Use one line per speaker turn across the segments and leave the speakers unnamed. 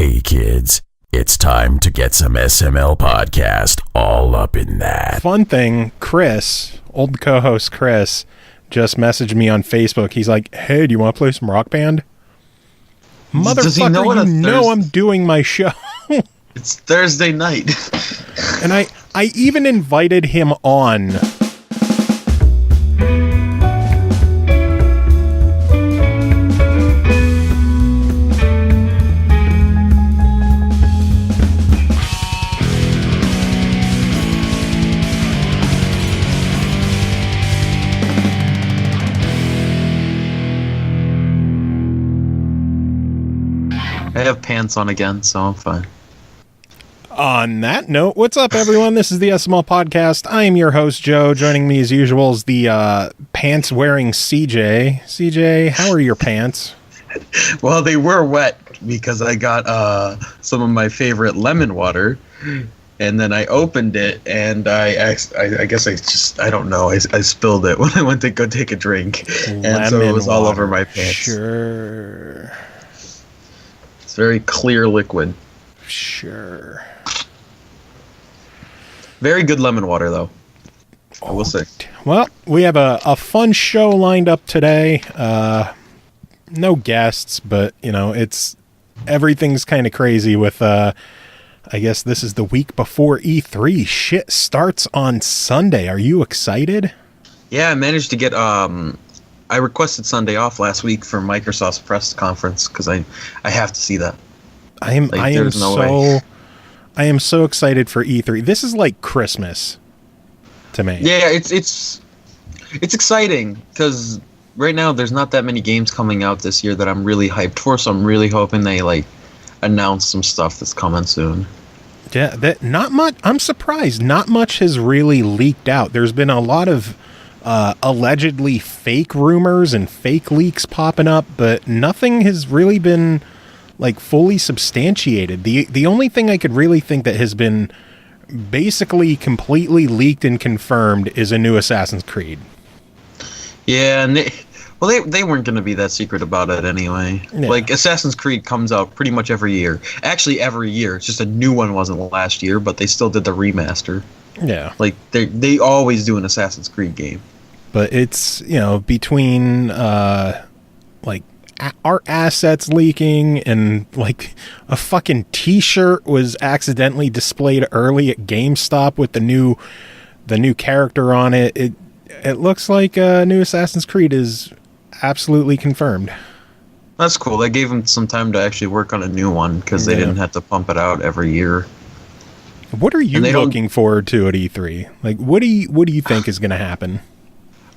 Hey kids, it's time to get some SML podcast all up in that.
Fun thing, Chris, old co-host Chris, just messaged me on Facebook. He's like, hey, do you want to play some Rock Band? Motherfucker, you know I'm doing my show.
It's Thursday night.
And I even invited him on.
I have pants on again, so I'm fine.
On that note, what's up, everyone? This is the SML Podcast. I am your host, Joe. Joining me, as usual, is the pants-wearing CJ. CJ, how are your pants?
Well, they were wet because I got some of my favorite lemon water, and then I opened it, and I guess I don't know, I spilled it when I went to go take a drink, and so it was all over my pants.
Sure.
It's very clear liquid.
Sure.
Very good lemon water, though. I will say.
Well, we have a fun show lined up today. No guests, but, you know, everything's kind of crazy with, I guess this is the week before E3. Shit starts on Sunday. Are you excited?
Yeah, I managed to get, I requested Sunday off last week for Microsoft's press conference because I have to see that.
I am so excited for E3. This is like Christmas to me.
Yeah, it's exciting because right now there's not that many games coming out this year that I'm really hyped for. So I'm really hoping they announce some stuff that's coming soon.
Yeah, not much. I'm surprised. Not much has really leaked out. There's been a lot of allegedly fake rumors and fake leaks popping up, but nothing has really been fully substantiated. The only thing I could really think that has been basically completely leaked and confirmed is a new Assassin's Creed. Yeah,
and they weren't going to be that secret about it anyway. Yeah. Assassin's Creed comes out pretty much every year. Actually, every year. It's just a new one wasn't last year, but they still did the remaster.
Yeah.
They always do an Assassin's Creed game.
But it's, between our assets leaking and a fucking t-shirt was accidentally displayed early at GameStop with the new character on it. It looks like a new Assassin's Creed is absolutely confirmed.
That's cool. They gave them some time to actually work on a new one because they didn't have to pump it out every year.
What are you looking forward to at E3? What do you think is going to happen?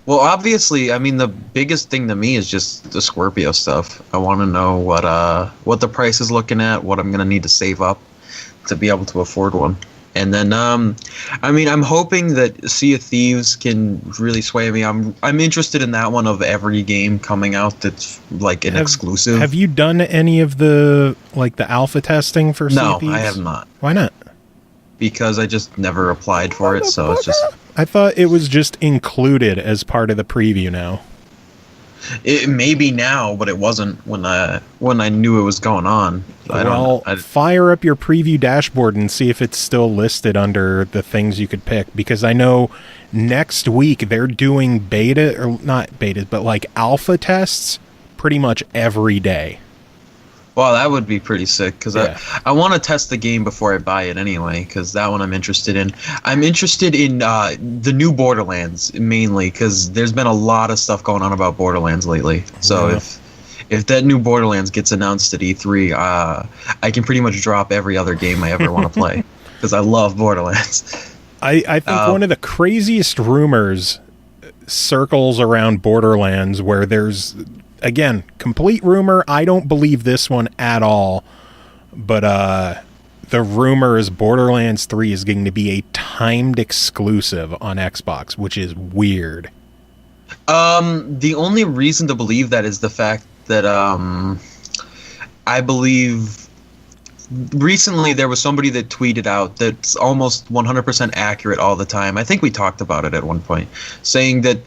Well, obviously, I mean, the biggest thing to me is just the Scorpio stuff. I want to know what the price is looking at, what I'm going to need to save up to be able to afford one. And then, I'm hoping that Sea of Thieves can really sway me. I'm interested in that one of every game coming out that's an exclusive.
Have you done any of the alpha testing for Sea of Thieves?
No, I have not.
Why not?
Because I just never applied for it, so it's just...
I thought it was just included as part of the preview now.
It may be now, but it wasn't when I knew it was going on.
Fire up your preview dashboard and see if it's still listed under the things you could pick, because I know next week they're doing beta, or not beta, but alpha tests pretty much every day.
Well, that would be pretty sick, because I want to test the game before I buy it anyway, because that one I'm interested in. I'm interested in the new Borderlands, mainly, because there's been a lot of stuff going on about Borderlands lately. So if that new Borderlands gets announced at E3, I can pretty much drop every other game I ever want to play, because I love Borderlands.
I think one of the craziest rumors circles around Borderlands, where there's... Again, complete rumor. I don't believe this one at all. But the rumor is Borderlands 3 is going to be a timed exclusive on Xbox, which is weird.
The only reason to believe that is the fact that I believe recently there was somebody that tweeted out that's almost 100% accurate all the time. I think we talked about it at one point, saying that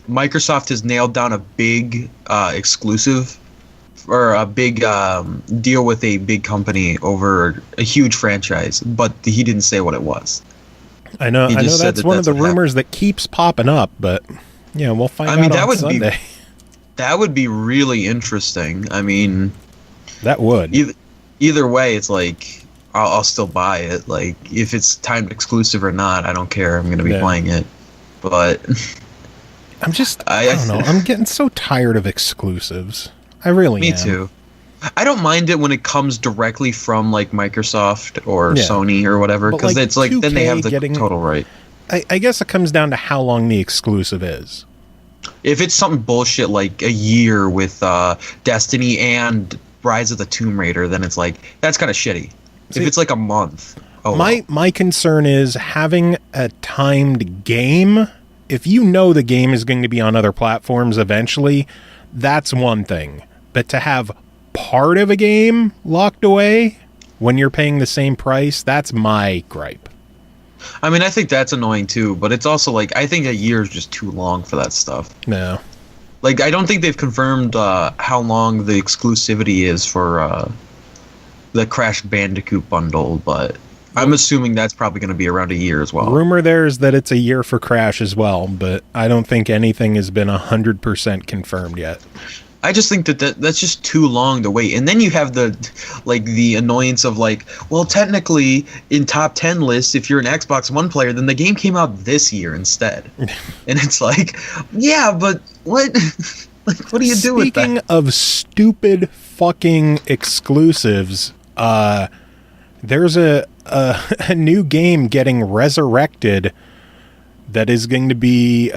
Microsoft has nailed down a big exclusive or a big deal with a big company over a huge franchise, but he didn't say what it was.
I know that's one of the rumors that keeps popping up, but yeah, we'll find out on Sunday.
That would be really interesting. I mean,
that would.
Either way, it's like I'll still buy it. Like if it's timed exclusive or not, I don't care. I'm going to be playing it. But
I don't know. I'm getting so tired of exclusives. I really am.
Me too. I don't mind it when it comes directly from like Microsoft or Sony or whatever, because it's like then they have the total right.
I guess it comes down to how long the exclusive is. If
it's something bullshit like a year with Destiny and Rise of the Tomb Raider, then it's like that's kind of shitty. If it's like a month,
my concern is having a timed game. If you know the game is going to be on other platforms eventually, that's one thing. But to have part of a game locked away when you're paying the same price, that's my gripe.
I mean, I think that's annoying too, but it's also like I think a year is just too long for that stuff.
No.
Like, I don't think they've confirmed how long the exclusivity is for the Crash Bandicoot bundle, but I'm assuming that's probably going to be around a year as well.
Rumor there is that it's a year for Crash as well, but I don't think anything has been 100% confirmed yet.
I just think that's just too long to wait. And then you have the annoyance of like, well, technically in top 10 lists, if you're an Xbox One player, then the game came out this year instead. And it's like, yeah, but what? Like, what do you do with that?
Speaking of stupid fucking exclusives, there's a new game getting resurrected that is going to be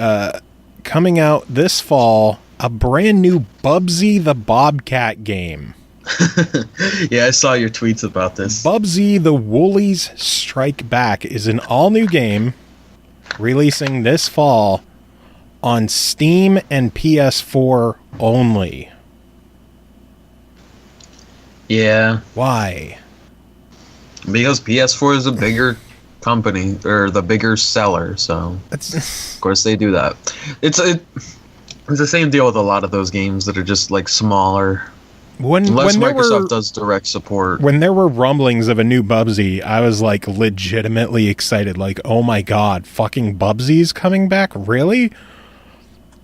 coming out this fall. A brand new Bubsy the Bobcat game.
Yeah, I saw your tweets about this.
Bubsy the Woolies Strike Back is an all-new game releasing this fall on Steam and PS4 only.
Yeah.
Why?
Because PS4 is a bigger company, or the bigger seller, so of course they do that. It's the same deal with a lot of those games that are just like smaller. Unless Microsoft does direct support.
When there were rumblings of a new Bubsy, I was like legitimately excited. Like, oh my god, fucking Bubsy's coming back? Really?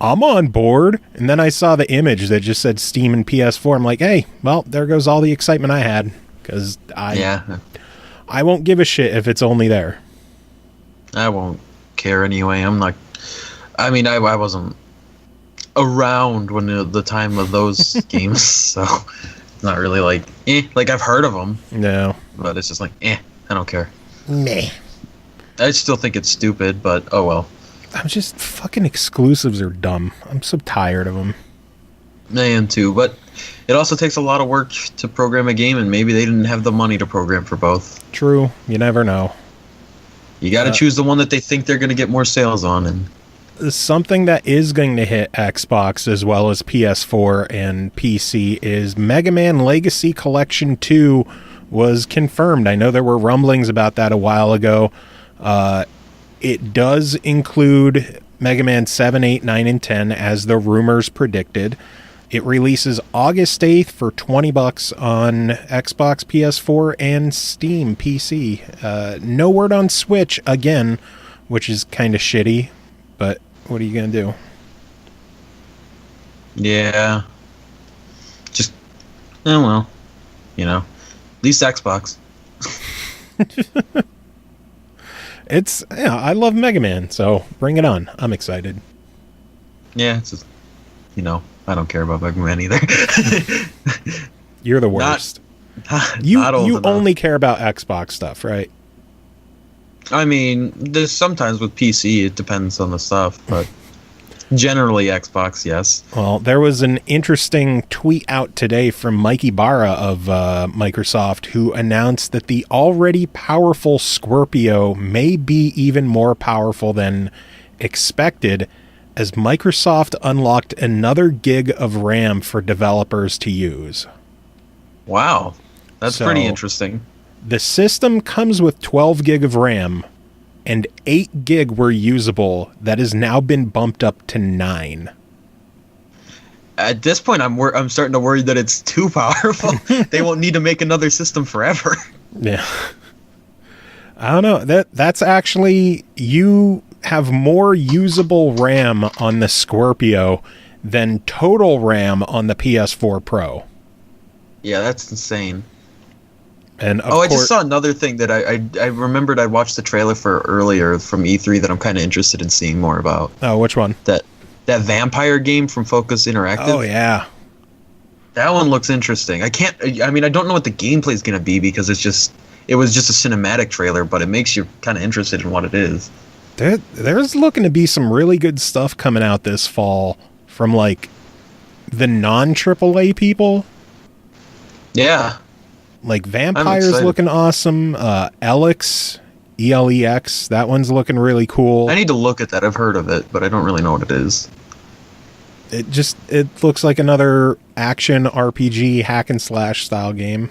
I'm on board. And then I saw the image that just said Steam and PS4. I'm like, hey, well, there goes all the excitement I had. Because I won't give a shit if it's only there.
I won't care anyway. I wasn't around when the time of those games, so not really like I've heard of them.
No,
but it's just like I don't care.
Meh.
I still think it's stupid, but oh well.
I'm just fucking exclusives are dumb. I'm so tired of them.
I am too, but it also takes a lot of work to program a game, and maybe they didn't have the money to program for both.
True, you never know.
You got to choose the one that they think they're going to get more sales on, and
something that is going to hit Xbox as well as PS4 and PC is Mega Man Legacy Collection 2 was confirmed. I know there were rumblings about that a while ago. It does include Mega Man 7, 8, 9, and 10 as the rumors predicted. It releases August 8th for $20 on Xbox, PS4, and Steam PC. No word on Switch again, which is kind of shitty, but what are you going to do?
Yeah. Just, well, at least Xbox.
I love Mega Man, so bring it on. I'm excited.
Yeah, it's just, I don't care about Mega Man either.
You're the worst.
Not
you
enough.
Only care about Xbox stuff, right?
I mean, there's sometimes with PC, it depends on the stuff, but generally Xbox, yes.
Well, there was an interesting tweet out today from Mikey Barra of Microsoft, who announced that the already powerful Scorpio may be even more powerful than expected, as Microsoft unlocked another gig of RAM for developers to use.
Wow, that's pretty interesting.
The system comes with 12 gig of RAM, and 8 gig were usable. That has now been bumped up to 9.
At this point, I'm starting to worry that it's too powerful. They won't need to make another system forever.
Yeah. I don't know. That's actually, you have more usable RAM on the Scorpio than total RAM on the PS4 Pro.
Yeah, that's insane.
And
I just saw another thing that I remembered I watched the trailer for earlier from E3 that I'm kind of interested in seeing more about.
Oh, which one?
That vampire game from Focus Interactive.
Oh, yeah.
That one looks interesting. I don't know what the gameplay is going to be because it was just a cinematic trailer, but it makes you kind of interested in what it is.
There's looking to be some really good stuff coming out this fall from, like, the non-AAA people.
Yeah.
Like, Vampire's looking awesome. Elex, E-L-E-X, that one's looking really cool.
I need to look at that. I've heard of it, but I don't really know what it is.
It looks like another action RPG hack and slash style game.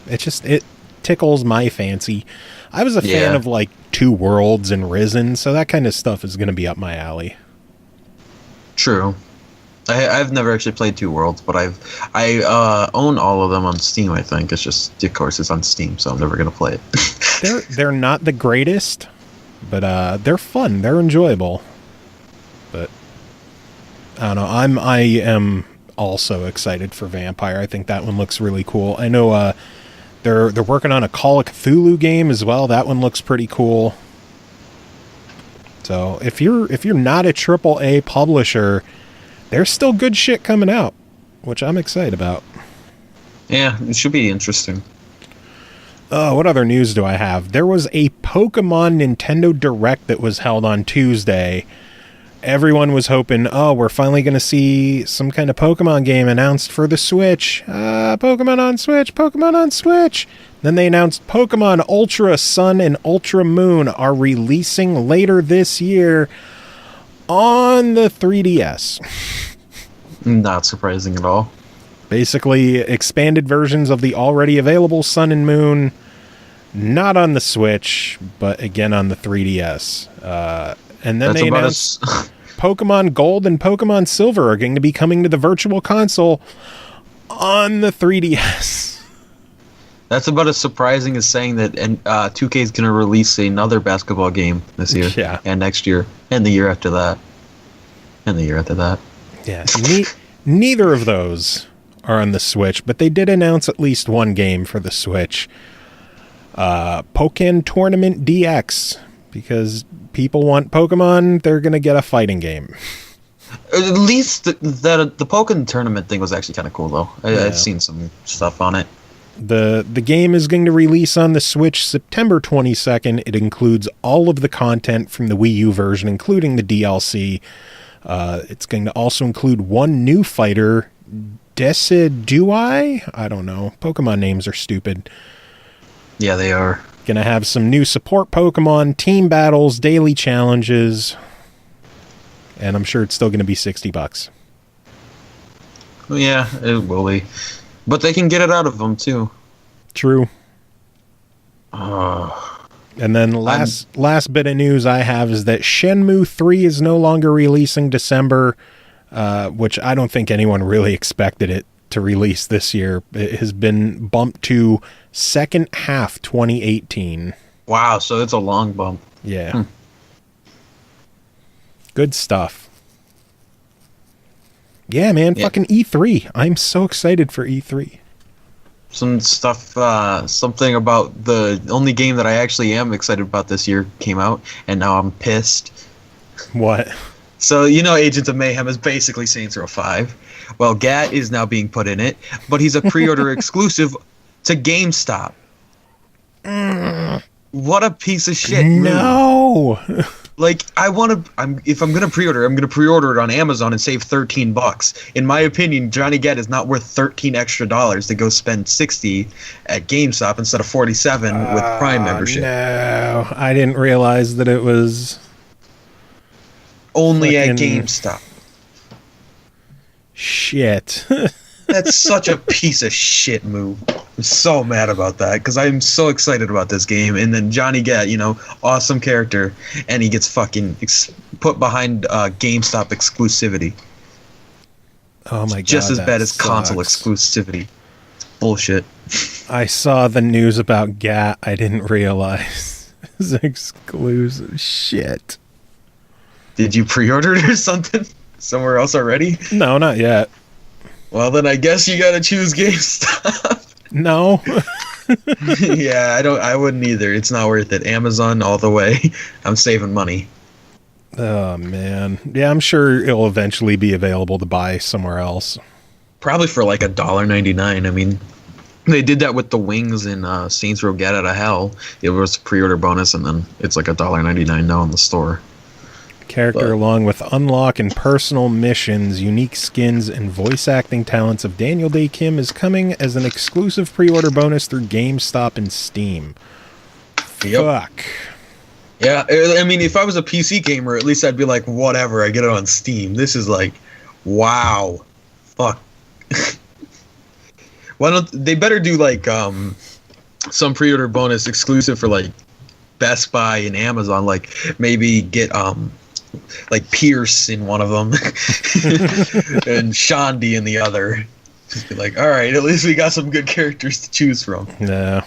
It tickles my fancy. I was a fan of, like, Two Worlds and Risen, so that kind of stuff is going to be up my alley.
True. I've never actually played Two Worlds, but I own all of them on Steam. I think it's just, of course, it's on Steam, so I'm never gonna play it.
They're not the greatest, but they're fun. They're enjoyable. But I don't know. I am also excited for Vampire. I think that one looks really cool. I know they're working on a Call of Cthulhu game as well. That one looks pretty cool. So if you're not a AAA publisher, there's still good shit coming out, which I'm excited about.
Yeah, it should be interesting.
What other news do I have? There was a Pokemon Nintendo Direct that was held on Tuesday. Everyone was hoping, we're finally going to see some kind of Pokemon game announced for the Switch. Pokemon on Switch. Then they announced Pokemon Ultra Sun and Ultra Moon are releasing later this year on the 3DS.
Not surprising at all.
Basically, expanded versions of the already available Sun and Moon, not on the Switch, but again on the 3DS. And then they announced Pokemon Gold and Pokemon Silver are going to be coming to the Virtual Console on the 3DS.
That's about as surprising as saying that 2K is going to release another basketball game this year.
Yeah.
And next year. And the year after that. And the year after that.
Yeah. Neither of those are on the Switch, but they did announce at least one game for the Switch. Pokken Tournament DX. Because people want Pokemon, they're going to get a fighting game.
At least the Pokken Tournament thing was actually kind of cool, though. I've seen some stuff on it.
The game is going to release on the Switch September 22nd. It includes all of the content from the Wii U version, including the DLC. It's going to also include one new fighter, Decidueye? I don't know. Pokemon names are stupid.
Yeah, they are.
Going to have some new support Pokemon, team battles, daily challenges. And I'm sure it's still going to be $60.
Yeah, it will be. But they can get it out of them, too.
True. And then last bit of news I have is that Shenmue 3 is no longer releasing December, which I don't think anyone really expected it to release this year. It has been bumped to second half 2018.
Wow, so it's a long bump.
Yeah. Good stuff. Yeah, man, fucking E3. I'm so excited for E3.
Some stuff, something about the only game that I actually am excited about this year came out, and now I'm pissed.
What?
So, Agents of Mayhem is basically Saints Row 5. Well, Gat is now being put in it, but he's a pre-order exclusive to GameStop. What a piece of shit.
No!
Like, if I'm gonna pre-order, I'm gonna pre-order it on Amazon and save $13. In my opinion, Johnny Gat is not worth $13 extra to go spend $60 at GameStop instead of $47 with Prime membership.
No, I didn't realize that it was
only at GameStop.
Shit.
That's such a piece of shit move. I'm so mad about that because I'm so excited about this game. And then Johnny Gat, awesome character, and he gets fucking put behind GameStop exclusivity.
Oh my god,
just as bad as
sucks.
console exclusivity. It's bullshit.
I saw the news about GAT. I didn't realize it was exclusive. Shit.
Did you pre-order it or something somewhere else already?
No, not yet.
Well, then I guess you gotta choose GameStop.
No.
Yeah, I wouldn't either. It's not worth it. Amazon all the way. I'm saving money.
Oh man. Yeah, I'm sure it'll eventually be available to buy somewhere else.
Probably for like $1.99. I mean, they did that with the Wings in Saints Row Get Out of Hell. It was a pre-order bonus, and then it's like $1.99 now in the store.
Character along with unlock and personal missions, unique skins, and voice acting talents of Daniel Day Kim is coming as an exclusive pre-order bonus through GameStop and Steam.
Yep.
Fuck.
Yeah, I mean, if I was a PC gamer, at least I'd be like, whatever, I get it on Steam. This is like, wow. Fuck. Why don't they better do like some pre-order bonus exclusive for like Best Buy and Amazon, like maybe get like Pierce in one of them and Shandi in the other. Just be like, all right, at least we got some good characters to choose from.
Yeah.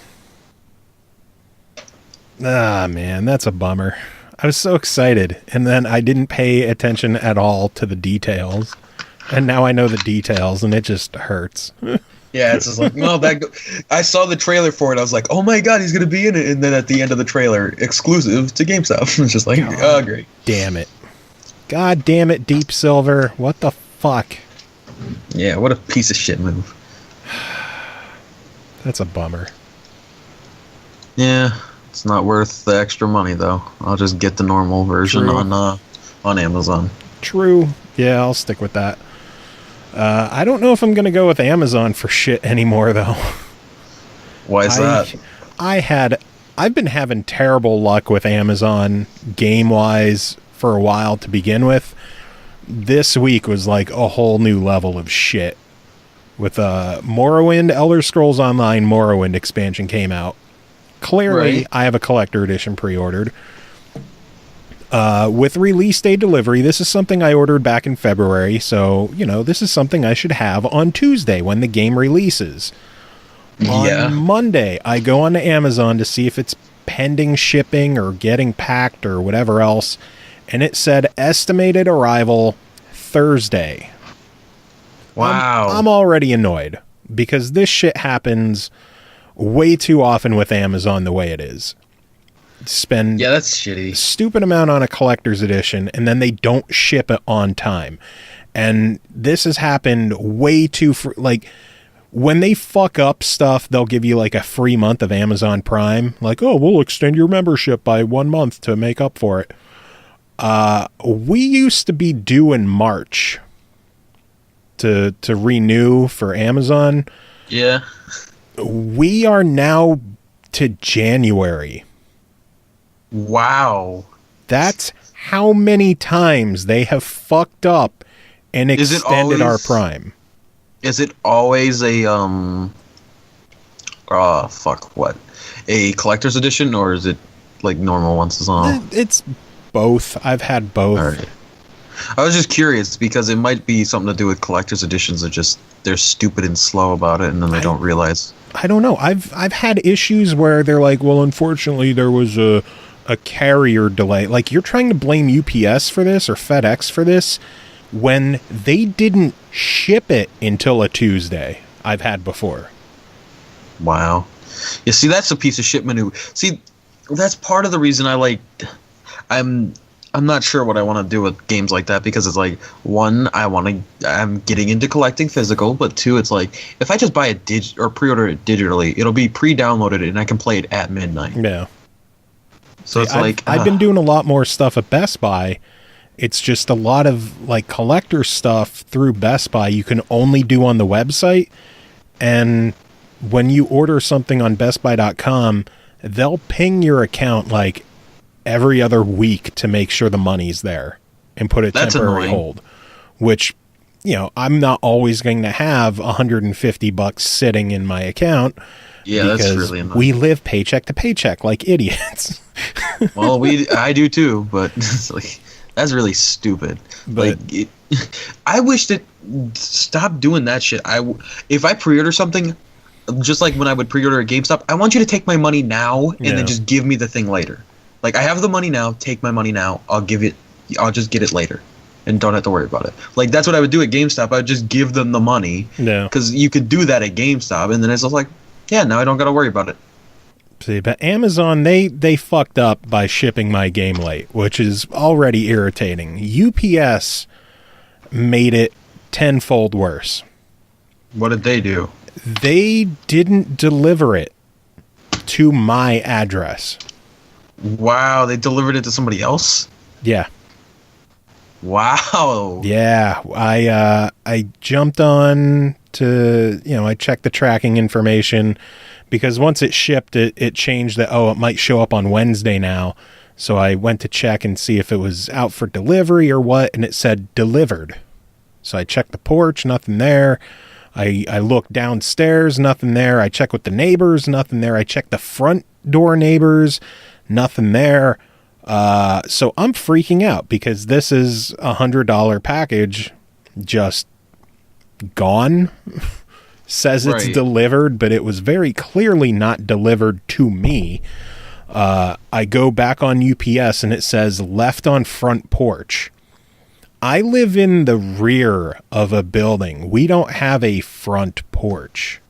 Ah, man, that's a bummer. I was so excited, and then I didn't pay attention at all to the details, and now I know the details, and it just hurts.
Yeah, it's just like, no, I saw the trailer for it. I was like, oh my god, he's gonna be in it, and then at the end of the trailer, exclusive to GameStop. It's just like, oh great.
Damn it. God damn it, Deep Silver. What the fuck?
Yeah, what a piece of shit move.
That's a bummer.
Yeah, it's not worth the extra money though. I'll just get the normal version
True.
on Amazon.
True. Yeah, I'll stick with that. I don't know if I'm going to go with Amazon for shit anymore, though.
Why is that?
I've been having terrible luck with Amazon game-wise for a while to begin with. This week was like a whole new level of shit. With Morrowind, Elder Scrolls Online Morrowind expansion came out. Clearly,
Right.
I have a collector edition pre-ordered. With release day delivery, this is something I ordered back in February, so, this is something I should have on Tuesday when the game releases.
Yeah.
On Monday, I go onto Amazon to see if it's pending shipping or getting packed or whatever else, and it said estimated arrival Thursday.
Wow.
I'm already annoyed, because this shit happens way too often with Amazon the way it is. Spend
that's shitty.
stupid amount on a collector's edition, and then they don't ship it on time. And this has happened way too when they fuck up stuff, they'll give you like a free month of Amazon Prime, like, oh, we'll extend your membership by 1 month to make up for it. We used to be due in March to renew for Amazon.
Yeah.
We are now to January.
Wow.
That's how many times they have fucked up and extended our Prime.
Is it always a a collector's edition, or is it like normal once as well?
It's both. I've had both.
All right. I was just curious because it might be something to do with collector's editions that just they're stupid and slow about it, and then they don't realize.
I don't know. I've had issues where they're like, well, unfortunately, there was a carrier delay. Like, you're trying to blame UPS for this or FedEx for this when they didn't ship it until a Tuesday. I've had before.
Wow. Yeah, see, that's a piece of shit maneuver. See, that's part of the reason I'm not sure what I want to do with games like that, because it's like, one, I'm getting into collecting physical, but two, it's like, if I just buy or pre-order it digitally, it'll be pre-downloaded and I can play it at midnight.
Yeah.
So it's
I've been doing a lot more stuff at Best Buy. It's just a lot of like collector stuff through Best Buy you can only do on the website. And when you order something on bestbuy.com, they'll ping your account like every other week to make sure the money's there and put a temporary hold, which, I'm not always going to have $150 sitting in my account.
Yeah, that's really annoying.
We live paycheck to paycheck like idiots.
Well, I do too, but it's like, That's really stupid.
But
I wish that stop doing that shit. If I pre-order something, just like when I would pre-order a GameStop, I want you to take my money now and then just give me the thing later. Like, I have the money now, take my money now. I'll just get it later and don't have to worry about it. Like, that's what I would do at GameStop. I would just give them the money.
Yeah.
Because you could do that at GameStop, and then it's just like, yeah, now I don't got to worry about it.
See, but Amazon, they fucked up by shipping my game late, which is already irritating. UPS made it tenfold worse.
What did they do?
They didn't deliver it to my address.
Wow, they delivered it to somebody else?
Yeah.
Wow.
Yeah, I jumped on to, I checked the tracking information, because once it shipped, it changed that, it might show up on Wednesday now. So I went to check and see if it was out for delivery or what, and it said delivered. So I checked the porch, nothing there. I looked downstairs, nothing there. I checked with the neighbors, nothing there. I checked the front door neighbors, nothing there. So I'm freaking out because this is $100 package just gone. Says it's delivered, but it was very clearly not delivered to me. I go back on UPS and it says left on front porch. I live in the rear of a building. We don't have a front porch.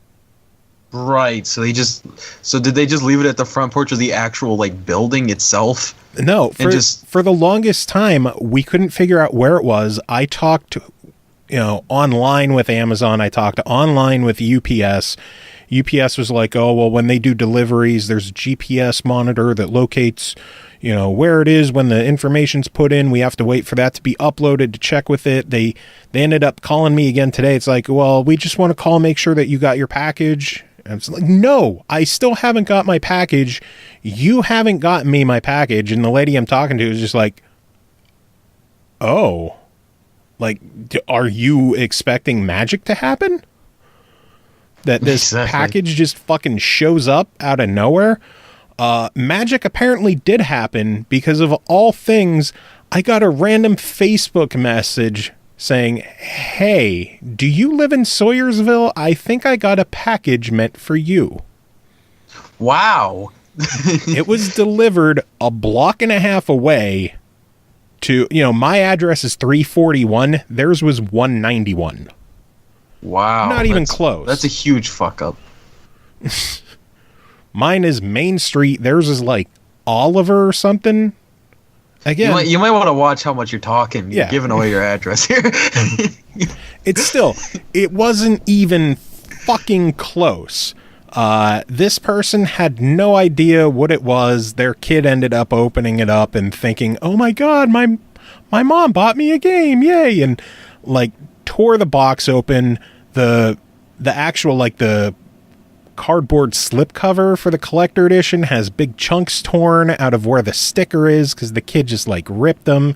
Right. So did they just leave it at the front porch of the actual building itself?
No, for the longest time we couldn't figure out where it was. I talked online with Amazon. I talked online with UPS. UPS was like, oh, well, when they do deliveries, there's a GPS monitor that locates, where it is when the information's put in. We have to wait for that to be uploaded to check with it. They ended up calling me again today. It's like, well, we just want to call, make sure that you got your package. And it's like, no, I still haven't got my package. You haven't gotten me my package. And the lady I'm talking to is just like, oh, are you expecting magic to happen? That this package just fucking shows up out of nowhere? Magic apparently did happen because of all things. I got a random Facebook message saying, hey, do you live in Sawyersville? I think I got a package meant for you.
Wow.
It was delivered a block and a half away to, my address is 341. Theirs was 191.
Wow.
Not even close.
That's a huge fuck up.
Mine is Main Street. Theirs is Oliver or something. Again,
you might want to watch how much you're talking. You're giving away your address here.
It wasn't even fucking close. This person had no idea what it was. Their kid ended up opening it up and thinking, oh my God, my mom bought me a game. Yay. And tore the box open. The actual, the cardboard slipcover for the collector edition has big chunks torn out of where the sticker is because the kid just ripped them.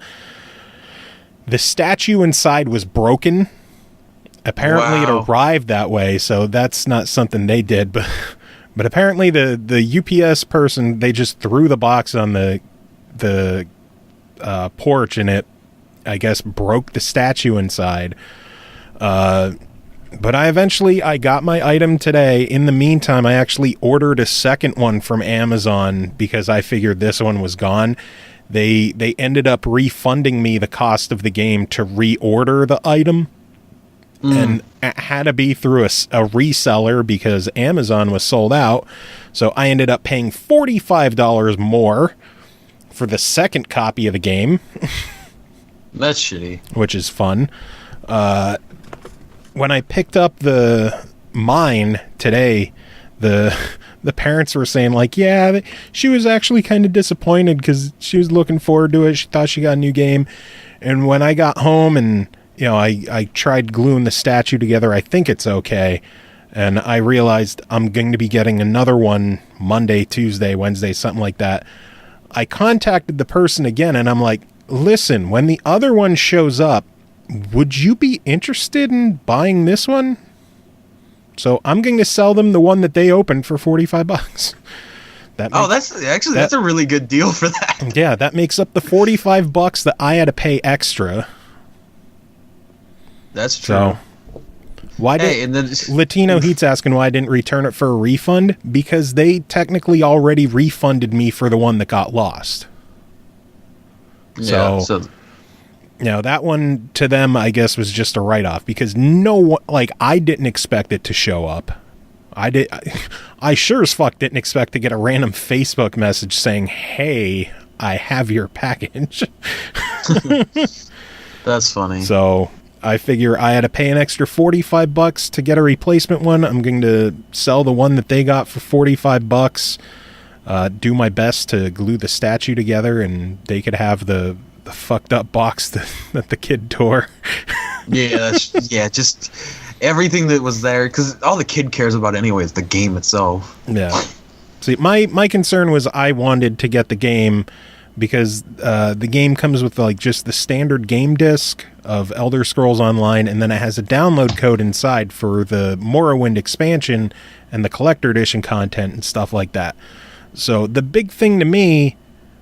The statue inside was broken. Apparently It arrived that way, so that's not something they did, but apparently the UPS person, they just threw the box on the porch and it, I guess, broke the statue inside. But I got my item today. In the meantime, I actually ordered a second one from Amazon because I figured this one was gone. They ended up refunding me the cost of the game to reorder the item. And it had to be through a reseller because Amazon was sold out. So I ended up paying $45 more for the second copy of the game.
That's shitty.
Which is fun. When I picked up mine today, the parents were saying she was actually kind of disappointed because she was looking forward to it. She thought she got a new game. And when I got home and, I tried gluing the statue together, I think it's okay. And I realized I'm going to be getting another one Monday, Tuesday, Wednesday, something like that. I contacted the person again and I'm like, listen, when the other one shows up, would you be interested in buying this one? So I'm going to sell them the one that they opened for $45.
That's a really good deal for that.
Yeah, that makes up the $45 that I had to pay extra.
That's true.
So, why Latino Heat's asking why I didn't return it for a refund? Because they technically already refunded me for the one that got lost.
Yeah,
so that one to them, I guess, was just a write-off because I didn't expect it to show up. I sure as fuck didn't expect to get a random Facebook message saying, "Hey, I have your package."
That's funny.
So I figure I had to pay an extra $45 to get a replacement one. I'm going to sell the one that they got for $45. Do my best to glue the statue together, and they could have the fucked up box that the kid tore.
Just everything that was there, because all the kid cares about anyway is the game itself.
Yeah. See, my concern was I wanted to get the game because the game comes with just the standard game disc of Elder Scrolls Online, and then it has a download code inside for the Morrowind expansion and the collector edition content and stuff like that. So the big thing to me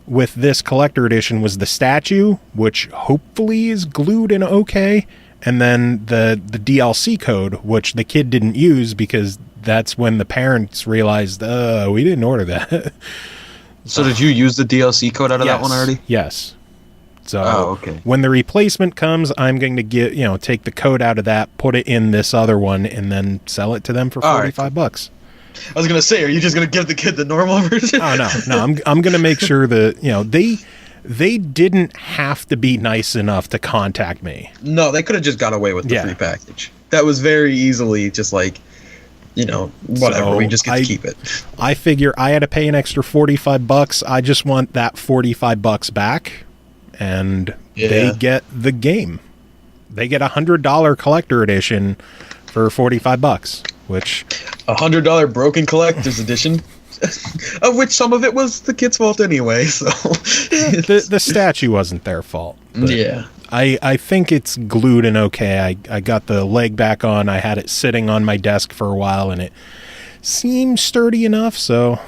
with this collector edition was the statue, which hopefully is glued and okay, and then the DLC code, which the kid didn't use because that's when the parents realized, we didn't order that.
So did you use the DLC code out of that one already?
Yes. So when the replacement comes, I'm going to take the code out of that, put it in this other one, and then sell it to them for $45.
I was gonna say, are you just gonna give the kid the normal version?
Oh no. I'm gonna make sure that they didn't have to be nice enough to contact me.
No, they could have just got away with the free package. That was very easily just whatever. So we just get to keep it.
I figure I had to pay an extra $45. I just want that $45 back, and they get the game. They get $100 collector edition for $45. Which
$100 broken collector's edition, of which some of it was the kid's fault anyway. So
the statue wasn't their fault.
Yeah,
I think it's glued and okay. I got the leg back on. I had it sitting on my desk for a while, and it seemed sturdy enough. So,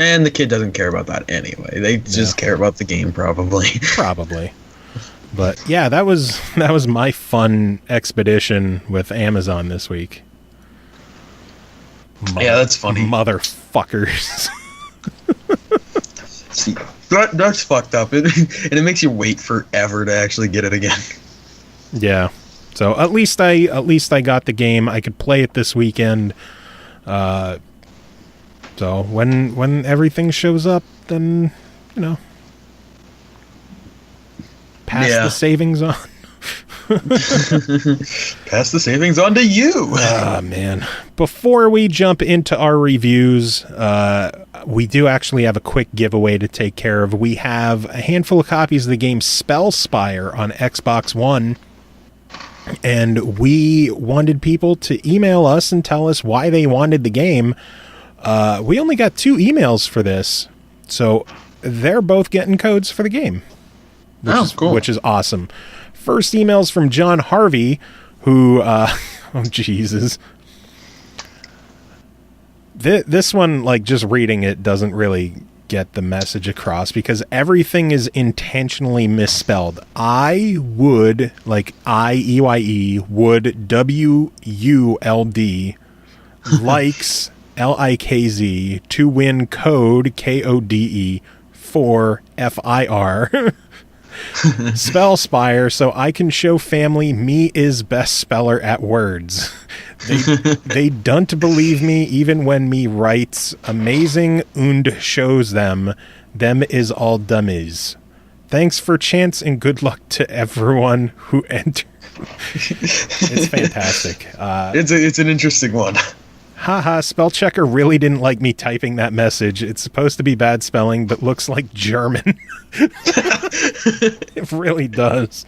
and the kid doesn't care about that anyway. They just care about the game, probably.
But yeah, that was my fun expedition with Amazon this week.
That's funny.
Motherfuckers.
See, that's fucked up. And it makes you wait forever to actually get it again.
Yeah. So at least I got the game. I could play it this weekend. So when everything shows up, then pass the savings on.
Pass the savings on to you.
Ah, man. Before we jump into our reviews, we do actually have a quick giveaway to take care of. We have a handful of copies of the game Spellspire on Xbox One, and we wanted people to email us and tell us why they wanted the game. We only got 2 emails for this, so they're both getting codes for the game, which is awesome. First email's from John Harvey, who, oh Jesus. This one, just reading it doesn't really get the message across because everything is intentionally misspelled. I would, I-E-Y-E, would, W-U-L-D, likes, L-I-K-Z, to win code, K-O-D-E, for F-I-R. Spellspire, so I can show family me is best speller at words. They don't believe me even when me writes amazing und shows them is all dummies. Thanks for chance and good luck to everyone who entered. It's fantastic.
It's an interesting one.
Haha, spell checker really didn't like me typing that message. It's supposed to be bad spelling, but looks like German. It really does.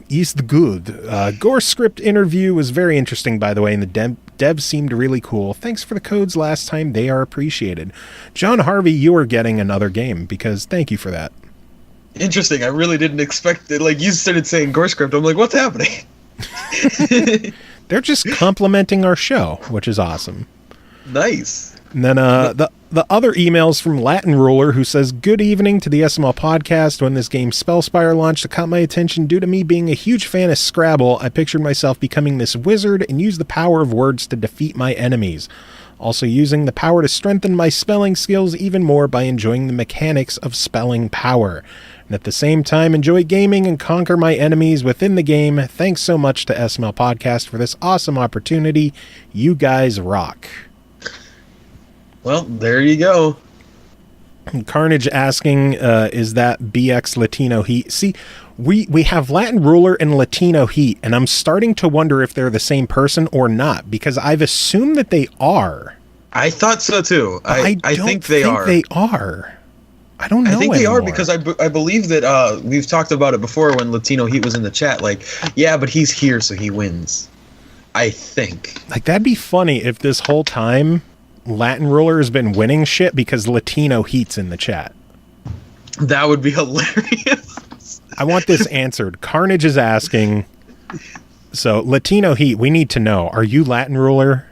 Ist good. Gore script interview was very interesting, by the way, and the devs seemed really cool. Thanks for the codes last time. They are appreciated. John Harvey, you are getting another game, because thank you for that.
Interesting. I really didn't expect it. You started saying Gore script. I'm like, what's happening?
They're just complimenting our show, which is awesome.
Nice.
And then the The other emails from Latin Ruler, who says, good evening to the SML podcast. When this game Spellspire launched, it caught my attention due to me being a huge fan of Scrabble. I pictured myself becoming this wizard and use the power of words to defeat my enemies. Also using the power to strengthen my spelling skills even more by enjoying the mechanics of spelling power. And at the same time, enjoy gaming and conquer my enemies within the game. Thanks so much to SML Podcast for this awesome opportunity. You guys rock.
Well, there you go.
Carnage asking, is that BX Latino Heat? See, we have Latin Ruler and Latino Heat, and I'm starting to wonder if they're the same person or not, because I've assumed that they are.
I thought so too. I think they are.
They are. I don't know.
I think
anymore.
They are because I believe that we've talked about it before when Latino Heat was in the chat. Like, yeah, but he's here, so he wins. I think.
Like, that'd be funny if this whole time Latin Ruler has been winning shit because Latino Heat's in the chat.
That would be hilarious.
I want this answered. Carnage is asking. So, Latino Heat, we need to know. Are you Latin Ruler?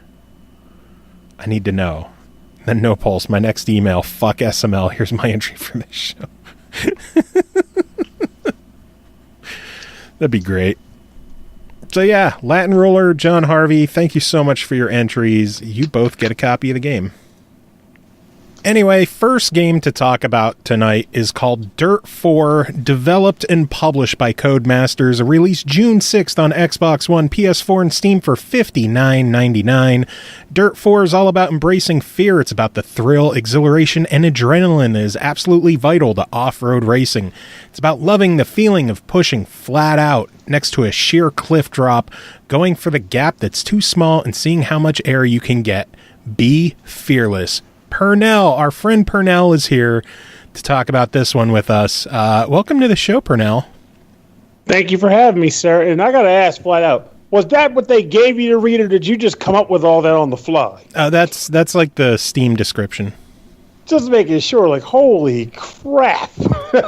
I need to know. Then No Pulse, my next email. Fuck SML. Here's my entry for this show. That'd be great. So yeah, Latin Ruler, John Harvey, thank you so much for your entries. You both get a copy of the game. Anyway, first game to talk about tonight is called Dirt 4, developed and published by Codemasters, released June 6th on Xbox One, PS4, and Steam for $59.99. Dirt 4 is all about embracing fear. It's about the thrill, exhilaration, and adrenaline that is absolutely vital to off-road racing. It's about loving the feeling of pushing flat out next to a sheer cliff drop, going for the gap that's too small, and seeing how much air you can get. Be fearless. Pernell, our friend Pernell, is here to talk about this one with us. Welcome to the show, Pernell.
Thank you for having me, sir. And I got to ask flat out, was that what they gave you to read, or did you just come up with all that on the fly?
That's like the Steam description.
Just making sure, like, holy crap.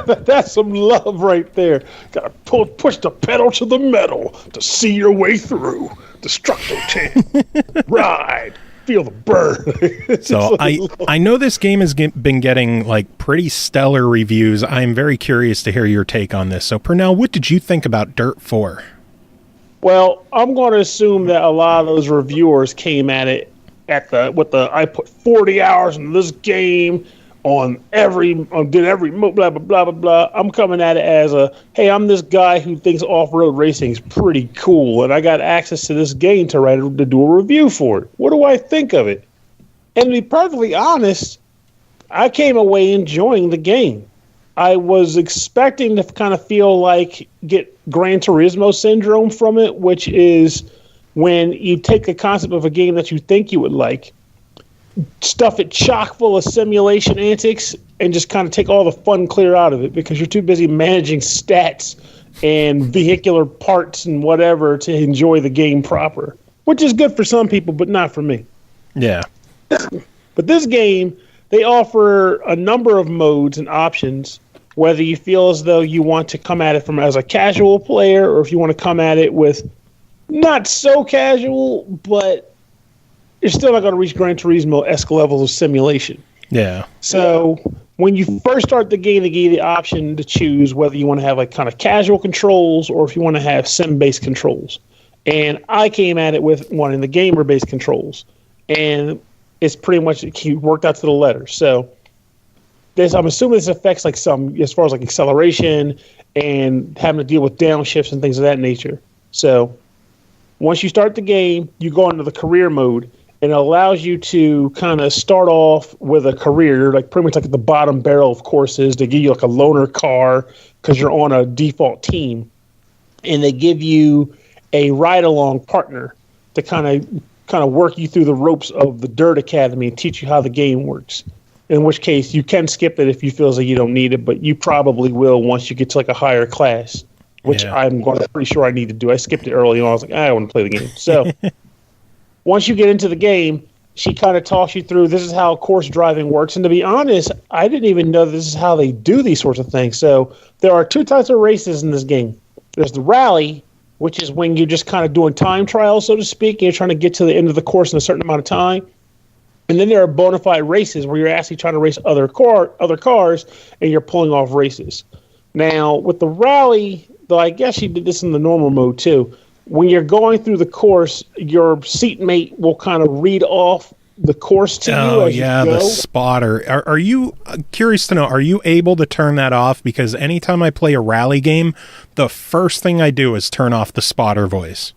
That's some love right there. Got to push the pedal to the metal to see your way through. Destructo 10. Ride. Feel the burn.
So I know this game has been getting like pretty stellar reviews. I'm very curious to hear your take on this. So Pernell, what did you think about Dirt 4?
Well, I'm going to assume that a lot of those reviewers came at it I put 40 hours in this game did every blah blah blah blah blah. I'm coming at it as hey, I'm this guy who thinks off-road racing is pretty cool, and I got access to this game to do a review for it. What do I think of it? And to be perfectly honest, I came away enjoying the game. I was expecting to kind of get Gran Turismo syndrome from it, which is when you take the concept of a game that you think you would like, stuff it chock full of simulation antics, and just kind of take all the fun clear out of it because you're too busy managing stats and vehicular parts and whatever to enjoy the game proper, which is good for some people, but not for me.
Yeah.
But this game, they offer a number of modes and options, whether you feel as though you want to come at it as a casual player or if you want to come at it with not so casual, but you're still not going to reach Gran Turismo-esque levels of simulation.
Yeah.
So when you first start the game, they give you the option to choose whether you want to have like kind of casual controls or if you want to have sim-based controls. And I came at it with wanting the gamer-based controls. And it's pretty much worked out to the letter. So I'm assuming this affects like some, as far as like acceleration and having to deal with downshifts and things of that nature. So once you start the game, you go into the career mode, and it allows you to kind of start off with a career, like pretty much like at the bottom barrel of courses. They give you like a loaner car because you're on a default team, and they give you a ride-along partner to kind of work you through the ropes of the Dirt Academy and teach you how the game works. In which case, you can skip it if you feel as though you don't need it, but you probably will once you get to like a higher class, which I'm pretty sure I need to do. I skipped it early on. I was like, I want to play the game. So once you get into the game, she kind of talks you through this is how course driving works. And to be honest, I didn't even know this is how they do these sorts of things. So there are two types of races in this game. There's the rally, which is when you're just kind of doing time trials, so to speak. And you're trying to get to the end of the course in a certain amount of time. And then there are bona fide races where you're actually trying to race other cars, and you're pulling off races. Now, with the rally, though, I guess you did this in the normal mode too. When you're going through the course, your seatmate will kind of read off the course to you.
Oh,
as
yeah,
you go.
the spotter. Are you curious to know, are you able to turn that off? Because anytime I play a rally game, the first thing I do is turn off the spotter voice.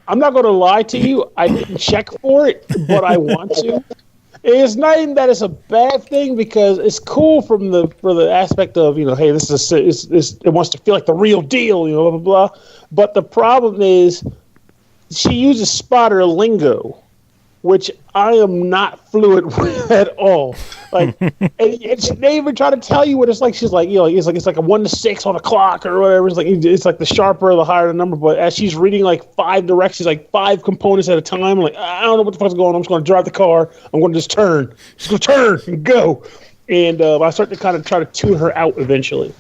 I'm not going to lie to you. I didn't check for it, but I want to. It's not even that it's a bad thing, because it's cool for the aspect of, hey, this is it wants to feel like the real deal, blah, blah, blah. But the problem is she uses spotter lingo, which I am not fluent with at all. Like, and they even try to tell you what it's like. She's like, it's like a 1 to 6 on a clock or whatever. It's like the sharper, the higher the number. But as she's reading like 5 directions, like 5 components at a time, I'm like, I don't know what the fuck's going on. I'm just going to drive the car. I'm going to just turn. Just go turn and go. And I start to kind of try to tune her out eventually.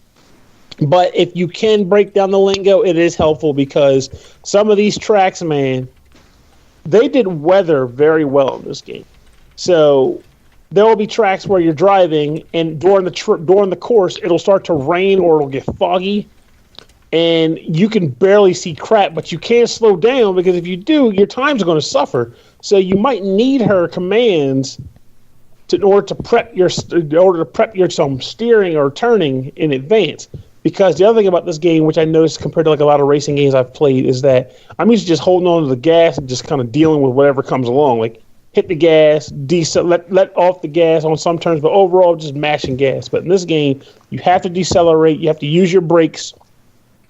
But if you can break down the lingo, it is helpful, because some of these tracks, man, they did weather very well in this game. So there will be tracks where you're driving, and during the course, it'll start to rain or it'll get foggy, and you can barely see crap, but you can't slow down, because if you do, your times are going to suffer. So you might need her commands in order to prep your some steering or turning in advance. Because the other thing about this game, which I noticed compared to like a lot of racing games I've played, is that I'm used to just holding on to the gas and just kind of dealing with whatever comes along. Like, hit the gas, let off the gas on some turns, but overall just mashing gas. But in this game, you have to decelerate, you have to use your brakes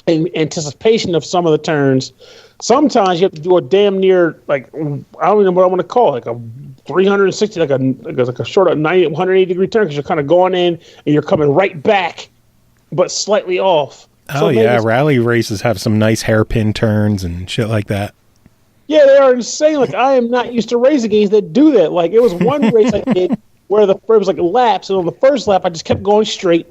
in anticipation of some of the turns. Sometimes you have to do a damn near, like, I don't even know what I want to call it, like a 360, like a short of 180 degree turn, because you're kind of going in and you're coming right back, but slightly off.
Oh, yeah, rally races have some nice hairpin turns and shit like that.
Yeah, they are insane. Like, I am not used to racing games that do that. Like, it was one race I did where it was like laps, and on the first lap, I just kept going straight.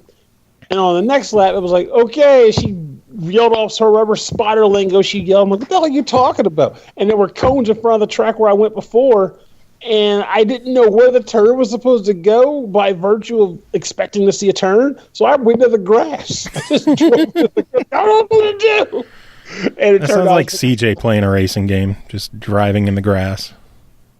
And on the next lap, it was like, okay, she yelled off her rubber spotter lingo. She yelled, I'm like, what the hell are you talking about? And there were cones in front of the track where I went before, and I didn't know where the turn was supposed to go by virtue of expecting to see a turn. So I went to the grass. I just drove to the grass. I don't know what to do. And
it sounds like CJ playing a racing game, just driving in the grass.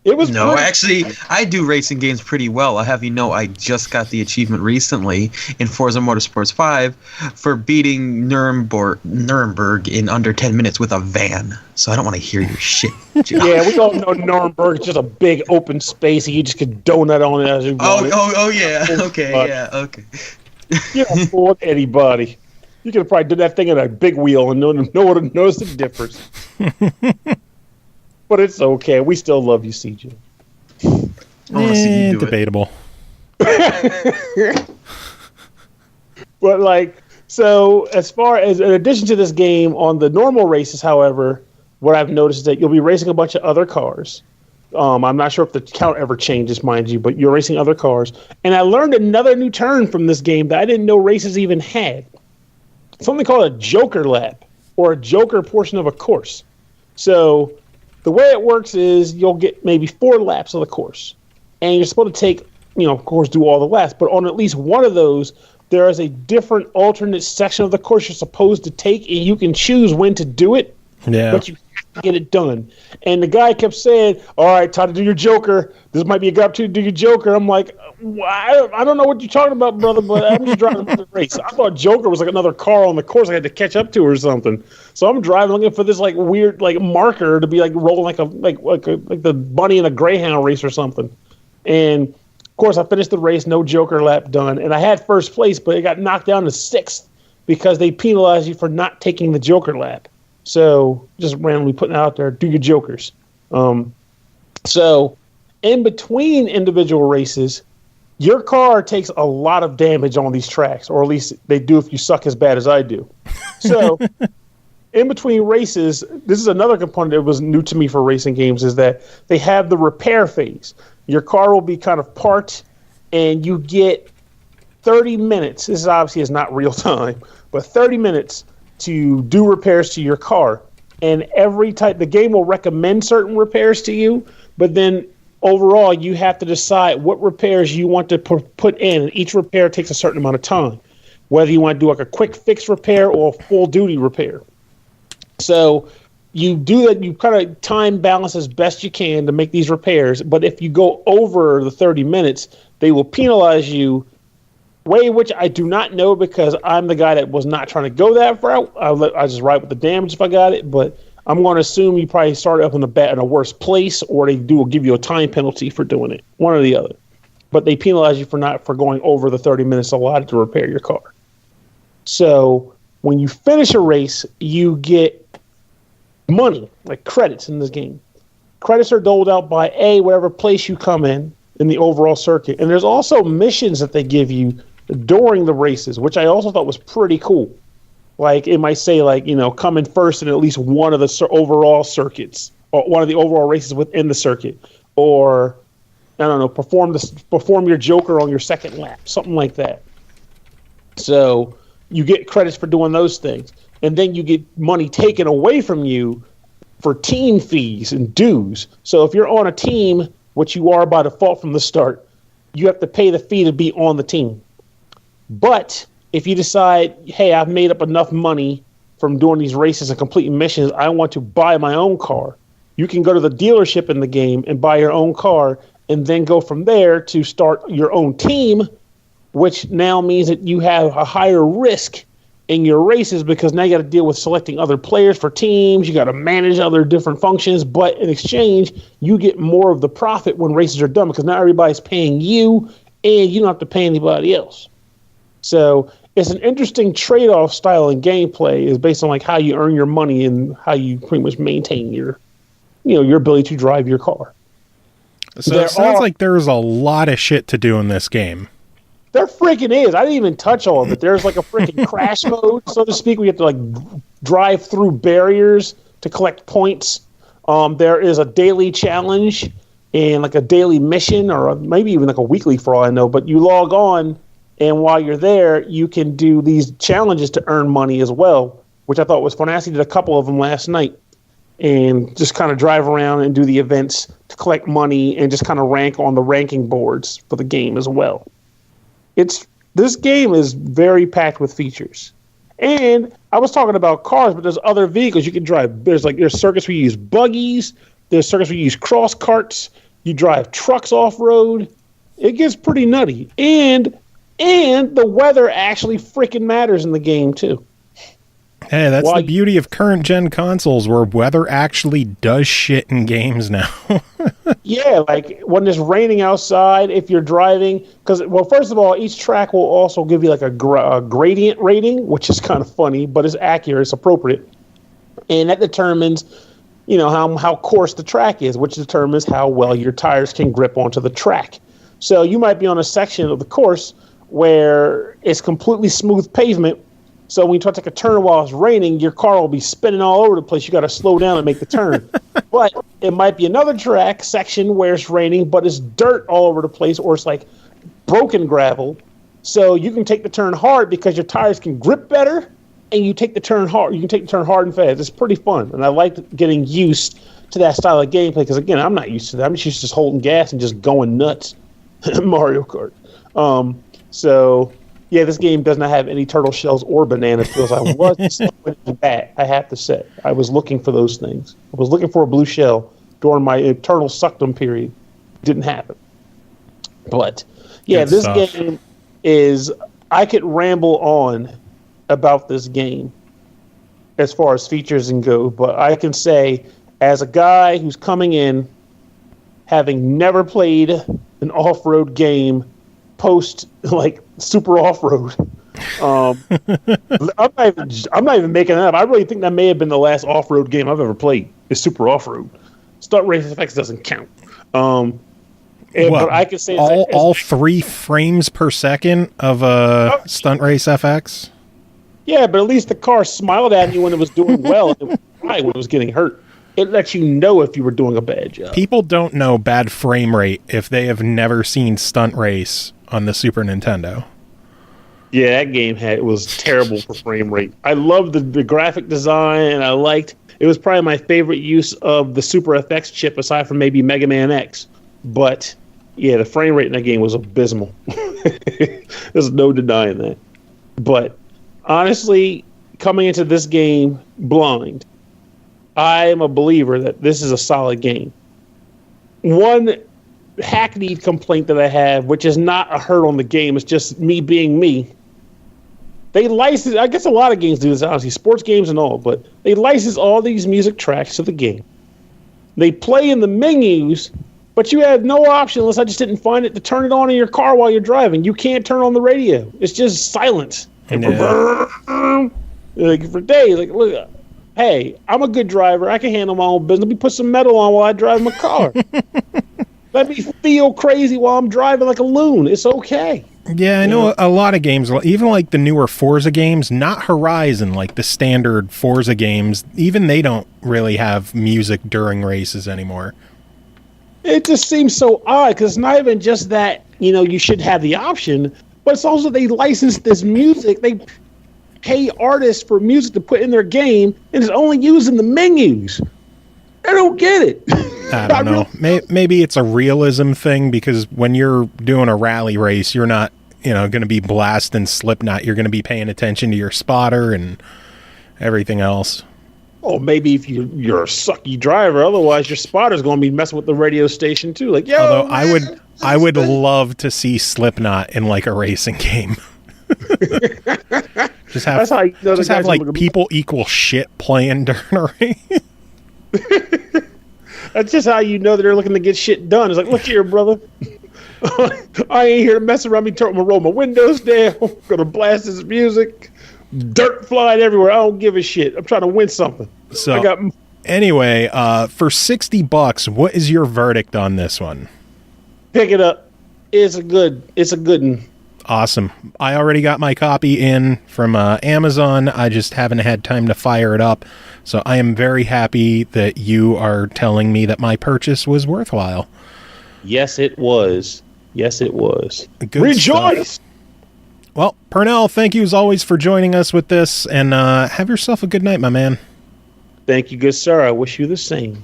It was actually, I do racing games pretty well. I have you know, I just got the achievement recently in Forza Motorsports 5 for beating Nuremberg in under 10 minutes with a van. So I don't want to hear your shit, Joe.
Yeah, we all know Nuremberg is just a big open space, and you just could donut on it as you want.
Oh, yeah. Okay, yeah, okay.
You don't fool anybody. You could have probably done that thing in a big wheel and no one would notice the difference. But it's okay. We still love you, CJ.
I want to see you do
debatable.
But like, so as far as in addition to this game on the normal races, however, what I've noticed is that you'll be racing a bunch of other cars. I'm not sure if the count ever changes, mind you, but you're racing other cars. And I learned another new turn from this game that I didn't know races even had. Something called a joker lap, or a joker portion of a course. So the way it works is you'll get maybe 4 laps of the course, and you're supposed to take, of course, do all the laps, but on at least one of those, there is a different alternate section of the course you're supposed to take, and you can choose when to do it, but you have to get it done. And the guy kept saying, all right, time to do your joker. This might be a good opportunity to do your joker. I'm like, I don't know what you're talking about, brother, but I'm just driving the race. I thought joker was like another car on the course I had to catch up to or something. So I'm driving looking for this like weird like marker to be like rolling like the bunny in a greyhound race or something. And of course I finished the race, no joker lap done, and I had first place, but it got knocked down to 6th because they penalized you for not taking the joker lap. So just randomly putting it out there, do your jokers. So in between individual races, your car takes a lot of damage on these tracks, or at least they do if you suck as bad as I do. So in between races, this is another component that was new to me for racing games, is that they have the repair phase. Your car will be kind of parked, and you get 30 minutes. This obviously is not real time, but 30 minutes to do repairs to your car. And the game will recommend certain repairs to you, but then overall, you have to decide what repairs you want to put in, and each repair takes a certain amount of time, whether you want to do like a quick fix repair or a full duty repair. So you do that, you kind of time balance as best you can to make these repairs, but if you go over the 30 minutes, they will penalize you, way which I do not know because I'm the guy that was not trying to go that far. I just write with the damage if I got it, but I'm going to assume you probably started up in a worse place, or they will give you a time penalty for doing it, one or the other. But they penalize you for going over the 30 minutes allotted to repair your car. So when you finish a race, you get money, like credits in this game. Credits are doled out by whatever place you come in the overall circuit. And there's also missions that they give you during the races, which I also thought was pretty cool. Like it might say, like, you know, come in first in at least one of the overall circuits, or one of the overall races within the circuit, or I don't know, perform your Joker on your second lap, something like that. So you get credits for doing those things, and then you get money taken away from you for team fees and dues. So if you're on a team, which you are by default from the start, you have to pay the fee to be on the team. But if you decide, hey, I've made up enough money from doing these races and completing missions, I want to buy my own car, you can go to the dealership in the game and buy your own car, and then go from there to start your own team, which now means that you have a higher risk in your races, because now you got to deal with selecting other players for teams, you got to manage other different functions, but in exchange, you get more of the profit when races are done, because now everybody's paying you, and you don't have to pay anybody else. So it's an interesting trade-off style in gameplay, is based on like how you earn your money and how you pretty much maintain your ability to drive your car.
So it sounds like there's a lot of shit to do in this game.
There freaking is. I didn't even touch all of it. There's like a freaking crash mode, so to speak. We have to like drive through barriers to collect points. There is a daily challenge and like a daily mission, or maybe even like a weekly for all I know. But you log on, and while you're there, you can do these challenges to earn money as well, which I thought was fun. I actually did a couple of them last night, and just kind of drive around and do the events to collect money and just kind of rank on the ranking boards for the game as well. This game is very packed with features. And I was talking about cars, but there's other vehicles you can drive. There's circuits where you use buggies, there's circuits where you use cross carts, you drive trucks off-road. It gets pretty nutty. And the weather actually freaking matters in the game too.
Hey, that's the beauty of current gen consoles, where weather actually does shit in games now.
Yeah, like when it's raining outside, if you're driving, because, well, first of all, each track will also give you like a gradient rating, which is kind of funny, but it's accurate, it's appropriate. And that determines, how coarse the track is, which determines how well your tires can grip onto the track. So you might be on a section of the course where it's completely smooth pavement. So when you try to take a turn while it's raining, your car will be spinning all over the place. You got to slow down and make the turn. But it might be another track section where it's raining, but it's dirt all over the place, or it's like broken gravel. So you can take the turn hard because your tires can grip better, and you take the turn hard. You can take the turn hard and fast. It's pretty fun, and I like getting used to that style of gameplay, because again, I'm not used to that. I'm just used to just holding gas and just going nuts. Mario Kart. So. Yeah, this game does not have any turtle shells or banana peels. I was disappointed that, I have to say. I was looking for those things. I was looking for a blue shell during my eternal suckdom period. Didn't happen. But, yeah, this game is... I could ramble on about this game as far as features and go, but I can say, as a guy who's coming in, having never played an off-road game post super off-road. I'm not even making that up. I really think that may have been the last off-road game I've ever played. Is Super Off-Road. Stunt Race FX doesn't count. But I could say
all 3 frames per second of Stunt Race FX.
Yeah, but at least the car smiled at you when it was doing well, and it was crying when it was getting hurt. It lets you know if you were doing a bad job.
People don't know bad frame rate if they have never seen Stunt Race on the Super Nintendo.
Yeah, that game was terrible for frame rate. I loved the graphic design, and it was probably my favorite use of the Super FX chip, aside from maybe Mega Man X. But yeah, the frame rate in that game was abysmal. There's no denying that. But honestly, coming into this game blind, I am a believer that this is a solid game. One hackneyed complaint that I have, which is not a hurt on the game, it's just me being me. They license, I guess a lot of games do this, honestly, sports games and all, but they license all these music tracks to the game. They play in the menus, but you have no option, unless I just didn't find it, to turn it on in your car while you're driving. You can't turn on the radio. It's just silent. And like for days, like, look, hey, I'm a good driver. I can handle my own business. Let me put some metal on while I drive my car. Let me feel crazy while I'm driving like a loon. It's okay.
Yeah, I know a lot of games, even like the newer Forza games, not Horizon, like the standard Forza games, even they don't really have music during races anymore.
It just seems so odd, because it's not even just that, you should have the option, but it's also they license this music. They pay artists for music to put in their game, and it's only used in the menus. I don't get it.
I don't know. Maybe it's a realism thing, because when you're doing a rally race, you're not, going to be blasting Slipknot. You're going to be paying attention to your spotter and everything else.
Oh, maybe if you're a sucky driver, otherwise your spotter's going to be messing with the radio station too. Like, yo,
although
man,
I would love to see Slipknot in like a racing game. just have like people equal shit playing during a race.
That's just how you know that they're looking to get shit done. It's like, look here, brother. I ain't here to mess around. I'm gonna roll my windows down. I'm gonna blast this music. Dirt flying everywhere. I don't give a shit. I'm trying to win something.
So anyway, for $60, what is your verdict on this one?
Pick it up. It's a good one.
Awesome. I already got my copy in from Amazon. I just haven't had time to fire it up. So I am very happy that you are telling me that my purchase was worthwhile.
Yes, it was.
Good
Rejoice!
Stuff. Well, Pernell, thank you as always for joining us with this, and have yourself a good night, my man.
Thank you, good sir. I wish you the same.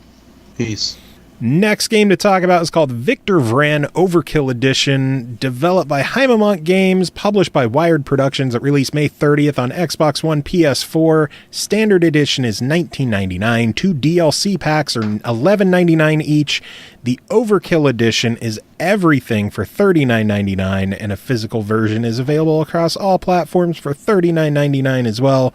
Peace.
Next game to talk about is called Victor Vran Overkill Edition, developed by Haemimont Games, published by Wired Productions. It released May 30th on Xbox One, PS4. Standard edition is $19.99. 2 DLC packs are $11.99 each. The Overkill Edition is everything for $39.99, and a physical version is available across all platforms for $39.99 as well.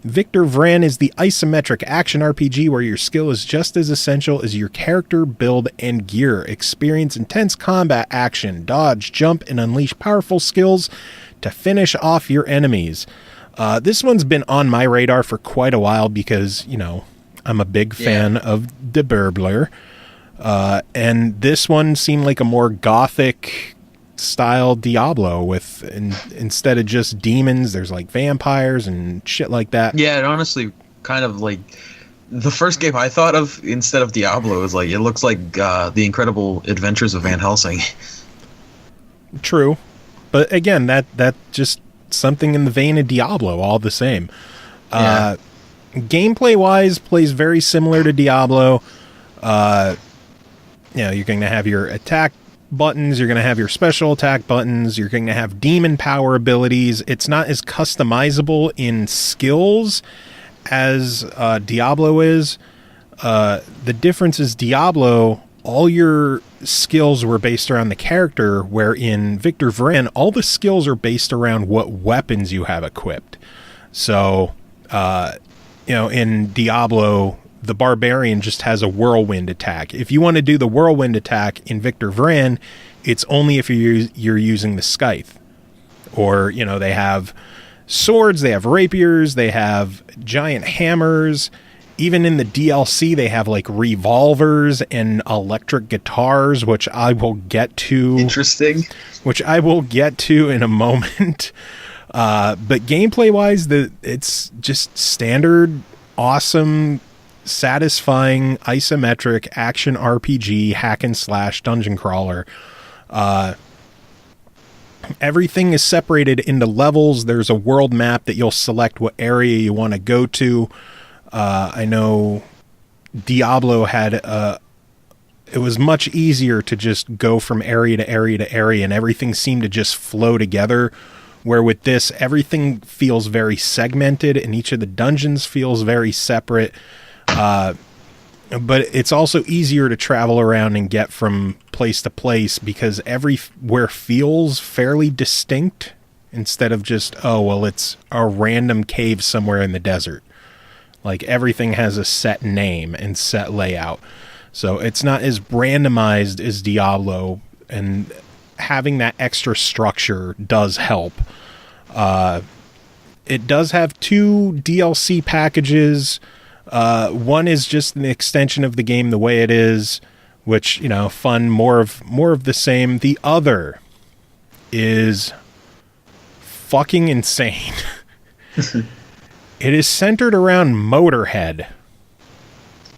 Victor Vran is the isometric action RPG where your skill is just as essential as your character, build, and gear. Experience intense combat action, dodge, jump, and unleash powerful skills to finish off your enemies. This one's been on my radar for quite a while because, I'm a big fan of De Burbler. And this one seemed like a more gothic style Diablo with instead of just demons, there's like vampires and shit like that.
Yeah, it honestly kind of like the first game I thought of instead of Diablo is like it looks like The Incredible Adventures of Van Helsing.
True, but again, that just something in the vein of Diablo, all the same.
Yeah.
Gameplay wise, plays very similar to Diablo. You're going to have your attack buttons, you're going to have your special attack buttons, you're going to have demon power abilities. It's not as customizable in skills as Diablo is. The difference is Diablo, all your skills were based around the character, where in Victor Vran, all the skills are based around what weapons you have equipped. So, in Diablo, the barbarian just has a whirlwind attack. If you want to do the whirlwind attack in Victor Vran, it's only if you're using the scythe. Or, they have swords, they have rapiers, they have giant hammers. Even in the DLC, they have like revolvers and electric guitars, which I will get to.
Interesting.
Which I will get to in a moment. But gameplay-wise, it's just standard, awesome, satisfying isometric action RPG hack and slash dungeon crawler. Everything is separated into levels. There's a world map that you'll select what area you want to go to. I know Diablo had it was much easier to just go from area to area to area, and everything seemed to just flow together. Where with this, everything feels very segmented, and each of the dungeons feels very separate. But it's also easier to travel around and get from place to place because everywhere feels fairly distinct instead of just, oh, well, it's a random cave somewhere in the desert. Like, everything has a set name and set layout. So it's not as randomized as Diablo, and having that extra structure does help. It does have 2 DLC packages. One is just an extension of the game the way it is, which, fun, more of the same. The other is fucking insane. It is centered around Motorhead.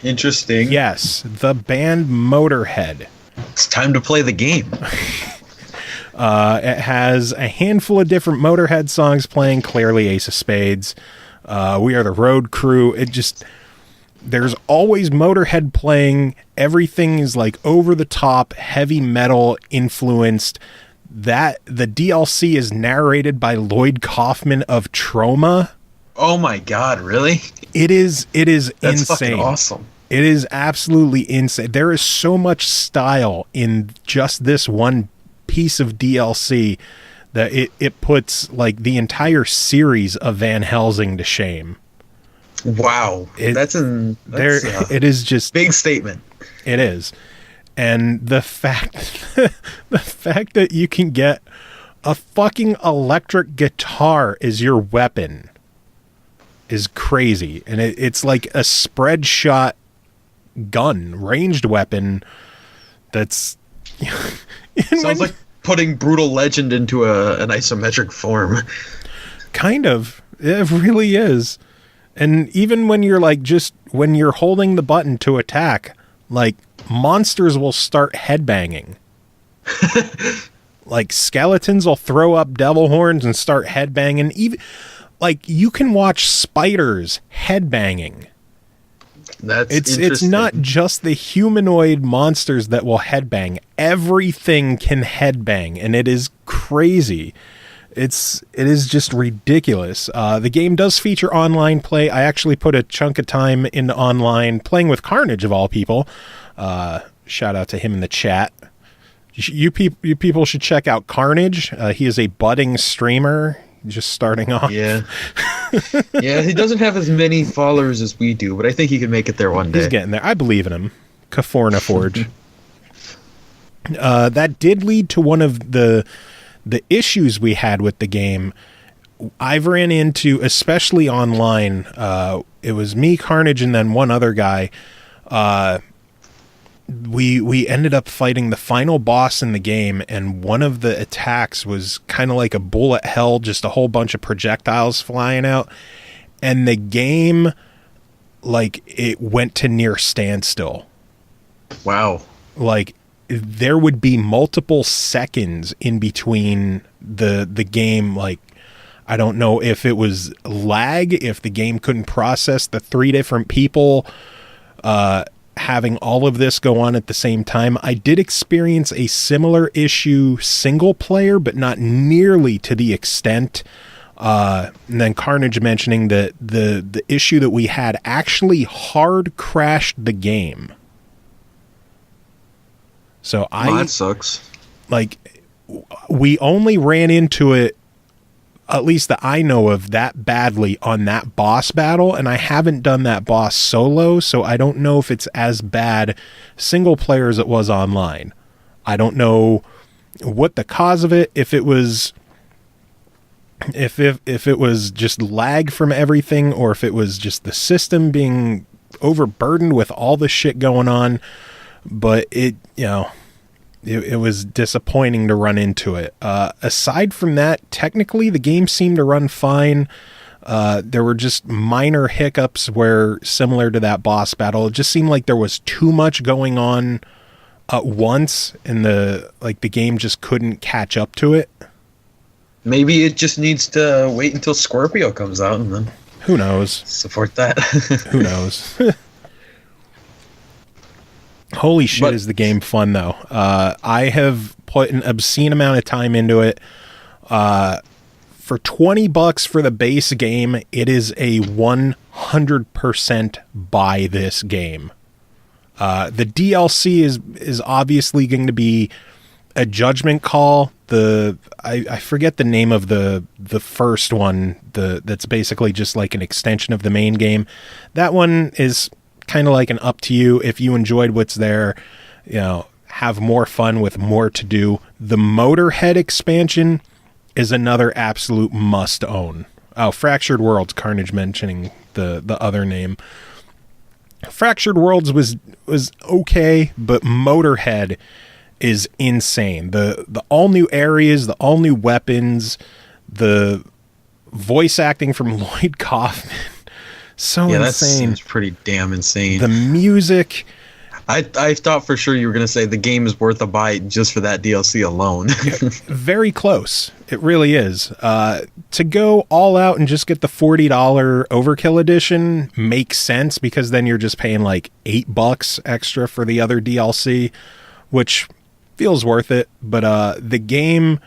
Interesting.
Yes, the band Motorhead.
It's time to play the game.
It has a handful of different Motorhead songs playing, clearly Ace of Spades. We Are the Road Crew. There's always Motorhead playing. Everything is like over the top, heavy metal influenced. The DLC is narrated by Lloyd Kaufman of Troma.
Oh my God, really?
It is
That's
insane.
Fucking awesome.
It is absolutely insane. There is so much style in just this one piece of DLC that it puts like the entire series of Van Helsing to shame.
Wow. That's
it is just
big statement.
It is. And the fact that you can get a fucking electric guitar as your weapon is crazy. And it's like a spread shot gun, ranged weapon that's
sounds like putting Brutal Legend into an isometric form.
Kind of. It really is. And even when you're when you're holding the button to attack, like, monsters will start headbanging. Like, skeletons will throw up devil horns and start headbanging. Even like, you can watch spiders headbanging. It's not just the humanoid monsters that will headbang. Everything can headbang, and it is crazy. It is just ridiculous. The game does feature online play. I actually put a chunk of time into online playing with Carnage, of all people. Shout out to him in the chat. You people should check out Carnage. He is a budding streamer, just starting off.
Yeah. Yeah, he doesn't have as many followers as we do, but I think he can make it there one day.
He's getting there. I believe in him. Caforna Forge. That did lead to one of the issues we had with the game. I've ran into, especially online, it was me, Carnage, and then one other guy. We ended up fighting the final boss in the game, and one of the attacks was kind of like a bullet hell, just a whole bunch of projectiles flying out, and the game, like, it went to near standstill.
Wow.
Like, there would be multiple seconds in between the game. Like, I don't know if it was lag, if the game couldn't process the 3 different people having all of this go on at the same time. I did experience a similar issue single player, but not nearly to the extent. And then Carnage mentioning that the issue that we had actually hard crashed the game. So
that sucks.
Like, we only ran into it, at least that I know of, that badly on that boss battle, and I haven't done that boss solo, so I don't know if it's as bad single player as it was online. I don't know what the cause of it, if it was if it was just lag from everything, or if it was just the system being overburdened with all the shit going on. But it was disappointing to run into it. Aside from that, technically the game seemed to run fine. There were just minor hiccups where, similar to that boss battle, it just seemed like there was too much going on at once, and the game just couldn't catch up to it.
Maybe it just needs to wait until Scorpio comes out, and then
who knows?
Support that.
Who knows? Holy shit, is the game fun, though. I have put an obscene amount of time into it. For $20 for the base game, it is a 100% buy this game. The DLC is obviously going to be a judgment call. I forget the name of the first one, that's basically just like an extension of the main game. That one is kind of like an up to you. If you enjoyed what's there, have more fun with more to do. The Motorhead expansion is another absolute must own. Oh, Fractured Worlds, Carnage mentioning the other name. Fractured Worlds was okay, but Motorhead is insane. The all new areas, the all new weapons, the voice acting from Lloyd Kaufman. So insane.
That seems pretty damn insane.
The music.
I thought for sure you were going to say the game is worth a buy just for that DLC alone.
Very close. It really is. To go all out and just get the $40 Overkill Edition makes sense, because then you're just paying like $8 extra for the other DLC, which feels worth it. But the game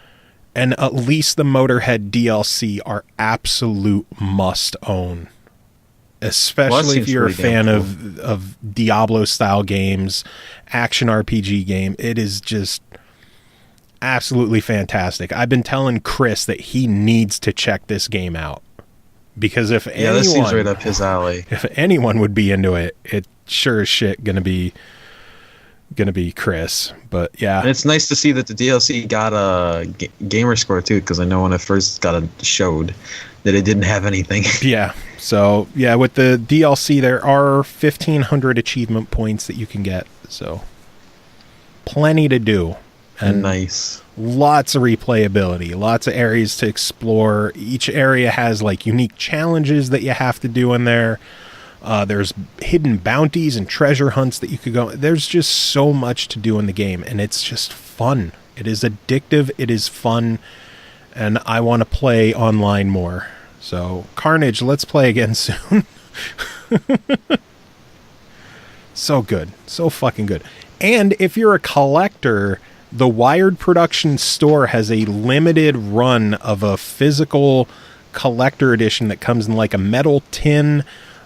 and at least the Motorhead DLC are absolute must own. Especially if you're a fan of Diablo-style games, action RPG game. It is just absolutely fantastic. I've been telling Chris that he needs to check this game out. Because if
this seems right up his alley.
If anyone would be into it, it sure as shit gonna be Chris. But yeah.
And it's nice to see that the DLC got a gamer score too, because I know when it first got showed that it didn't have anything.
Yeah. So, yeah, with the DLC, there are 1,500 achievement points that you can get. So, plenty to do. And
nice.
Lots of replayability. Lots of areas to explore. Each area has, like, unique challenges that you have to do in there. There's hidden bounties and treasure hunts that you could go. There's just so much to do in the game, and it's just fun. It is addictive. It is fun. And I want to play online more. So, Carnage, let's play again soon. So good. So fucking good. And if you're a collector, the Wired Production store has a limited run of a physical collector edition that comes in like a metal tin.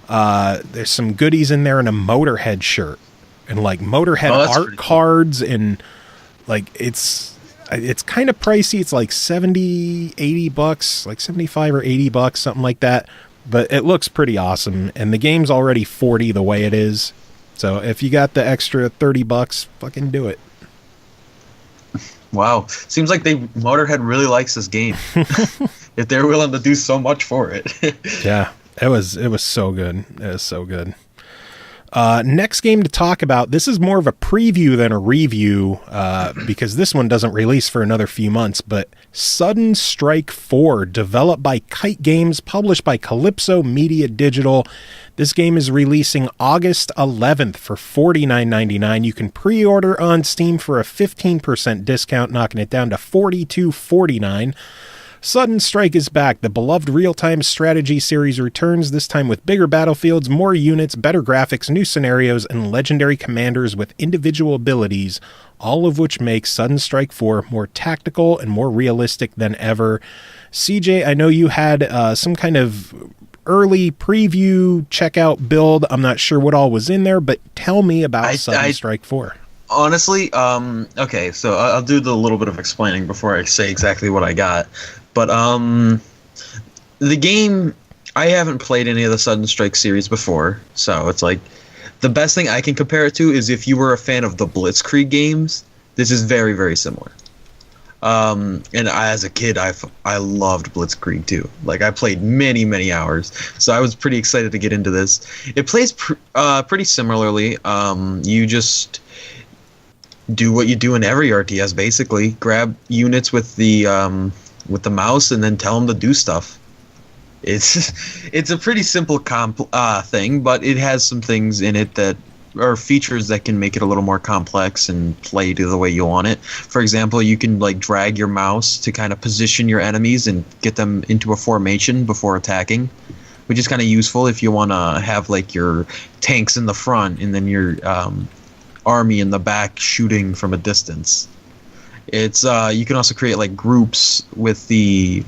There's some goodies in there and a Motorhead shirt. And like Motorhead art cards. And like it's kind of pricey. It's like $70-$80, like $75 or $80, something like that. But it looks pretty awesome, and the game's already $40 the way it is. So if you got the extra $30, fucking do it.
Wow, seems like Motorhead really likes this game. If they're willing to do so much for it.
Yeah, it was so good. It was so good. Next game to talk about, this is more of a preview than a review, because this one doesn't release for another few months, but Sudden Strike 4, developed by Kite Games, published by Kalypso Media Digital. This game is releasing August 11th for $49.99. You can pre-order on Steam for a 15% discount, knocking it down to $42.49. Sudden Strike is back. The beloved real-time strategy series returns, this time with bigger battlefields, more units, better graphics, new scenarios, and legendary commanders with individual abilities, all of which make Sudden Strike 4 more tactical and more realistic than ever. CJ, I know you had some kind of early preview checkout build. I'm not sure what all was in there, but tell me about Sudden Strike 4.
Honestly, okay, so I'll do the little bit of explaining before I say exactly what I got. But the game, I haven't played any of the Sudden Strike series before, so it's like the best thing I can compare it to is if you were a fan of the Blitzkrieg games. This is very, very similar. And as a kid, I loved Blitzkrieg too. Like I played many, many hours, so I was pretty excited to get into this. It plays pretty similarly. You just do what you do in every RTS, basically. Grab units with the mouse and then tell them to do stuff. It's a pretty simple thing, but it has some things in it that are features that can make it a little more complex and play to the way you want it. For example, you can like drag your mouse to kind of position your enemies and get them into a formation before attacking, which is kind of useful if you want to have like your tanks in the front and then your army in the back shooting from a distance. It's you can also create like groups with I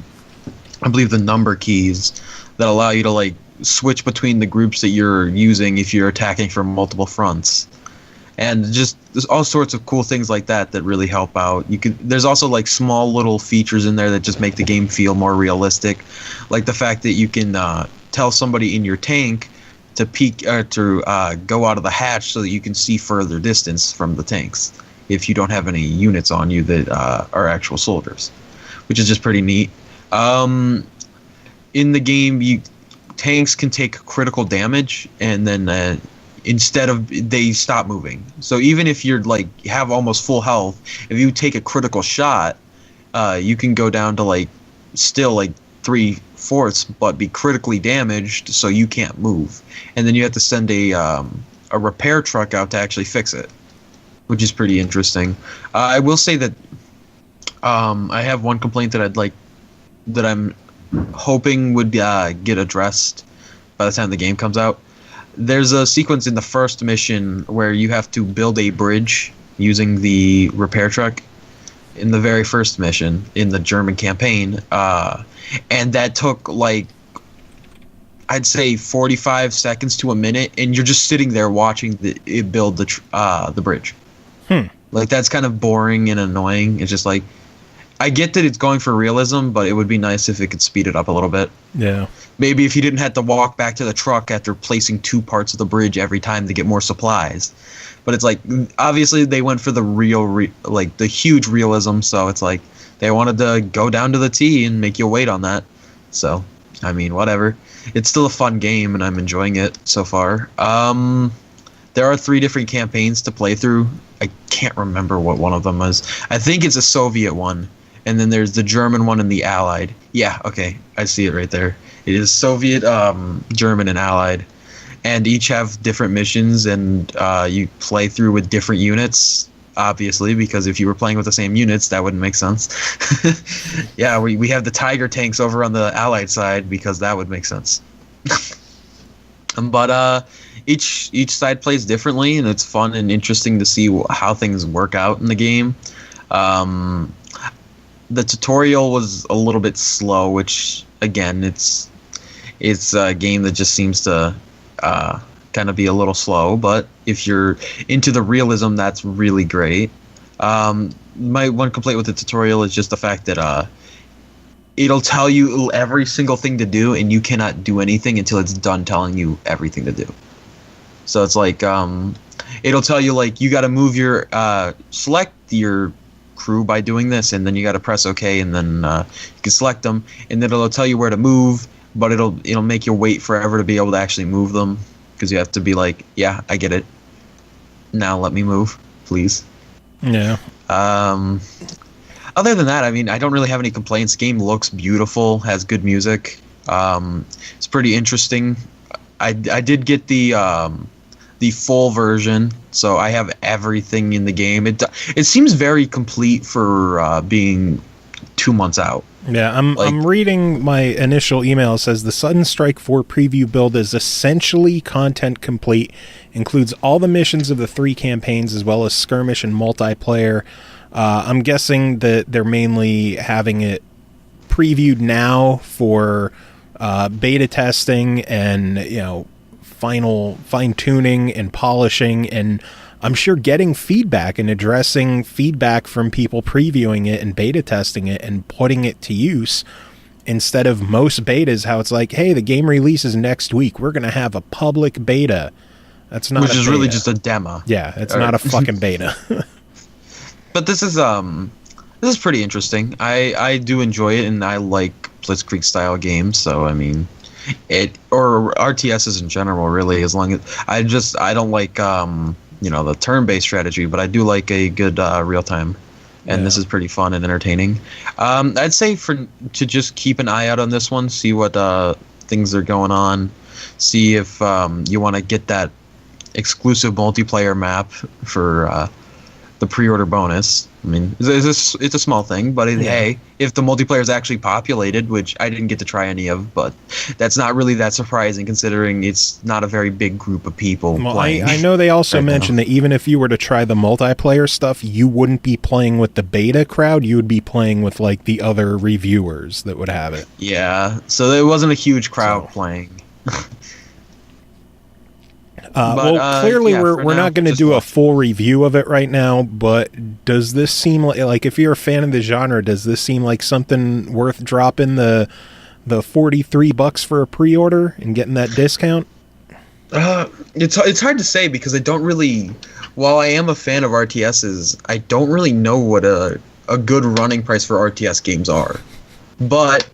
believe the number keys that allow you to like switch between the groups that you're using if you're attacking from multiple fronts. And just there's all sorts of cool things like that really help out. There's also like small little features in there that just make the game feel more realistic, like the fact that you can tell somebody in your tank to peek or to go out of the hatch so that you can see further distance from the tanks if you don't have any units on you that are actual soldiers, which is just pretty neat. In the game, tanks can take critical damage, and then instead of they stop moving. So even if you're like have almost full health, if you take a critical shot, you can go down to like still like 3/4, but be critically damaged, so you can't move. And then you have to send a repair truck out to actually fix it, which is pretty interesting. I will say that I have one complaint that I'm hoping would get addressed by the time the game comes out. There's a sequence in the first mission where you have to build a bridge using the repair truck in the very first mission in the German campaign, and that took like I'd say 45 seconds to a minute, and you're just sitting there watching it build the bridge. Like that's kind of boring and annoying. It's just like, I get that it's going for realism, but it would be nice if it could speed it up a little bit. Yeah. Maybe if you didn't have to walk back to the truck after placing 2 parts of the bridge every time to get more supplies. But it's like, obviously they went for the like the huge realism, so it's like they wanted to go down to the T and make you wait on that. So, I mean, whatever. It's still a fun game, and I'm enjoying it so far. There are 3 different campaigns to play through. I can't remember what one of them is. I think it's a Soviet one. And then there's the German one and the Allied. Yeah, okay, I see it right there. It is Soviet, German, and Allied. And each have different missions, and you play through with different units, obviously, because if you were playing with the same units, that wouldn't make sense. Yeah, we have the Tiger tanks over on the Allied side, because that would make sense. But each side plays differently, and it's fun and interesting to see how things work out in the game. The tutorial was a little bit slow, which again, it's a game that just seems to kind of be a little slow. But if you're into the realism, that's really great. My one complaint with the tutorial is just the fact that it'll tell you every single thing to do, and you cannot do anything until it's done telling you everything to do. So it's like it'll tell you like you got to move your select your crew by doing this, and then you got to press OK, and then you can select them, and then it'll tell you where to move, but it'll make you wait forever to be able to actually move them, because you have to be like, yeah, I get it, now let me move, please. Yeah. Other than that, I mean, I don't really have any complaints. The game looks beautiful, has good music. It's pretty interesting. I did get the full version, so I have everything in the game. It seems very complete for being 2 months out.
Yeah, I'm reading my initial email. It says the Sudden Strike 4 preview build is essentially content complete, includes all the missions of the 3 campaigns as well as skirmish and multiplayer. I'm guessing that they're mainly having it previewed now for beta testing and final fine-tuning and polishing, and I'm sure getting feedback and addressing feedback from people previewing it and beta testing it and putting it to use, instead of most betas how it's like, hey, the game releases next week, we're going to have a public beta. That's not
which is really just a demo.
Yeah, it's not a fucking beta.
But this is pretty interesting. I do enjoy it, and I like Blitzkrieg style games, so I mean or RTSs in general, really, as long as I don't like the turn-based strategy, but I do like a good real time, and this is pretty fun and entertaining. I'd say to just keep an eye out on this one, see what things are going on, see if you want to get that exclusive multiplayer map for the pre-order bonus. I mean, it's a small thing, but hey, if the multiplayer is actually populated, which I didn't get to try any of, but that's not really that surprising considering it's not a very big group of people playing.
I know they also mentioned that even if you were to try the multiplayer stuff, you wouldn't be playing with the beta crowd. You would be playing with like the other reviewers that would have it.
Yeah, so there wasn't a huge crowd playing.
Clearly we're not going to do a full review of it right now, but does this seem like if you're a fan of the genre, does this seem like something worth dropping the $43 for a pre-order and getting that discount?
It's hard to say because I don't really, while I am a fan of RTSs, I don't really know what a good running price for RTS games are. But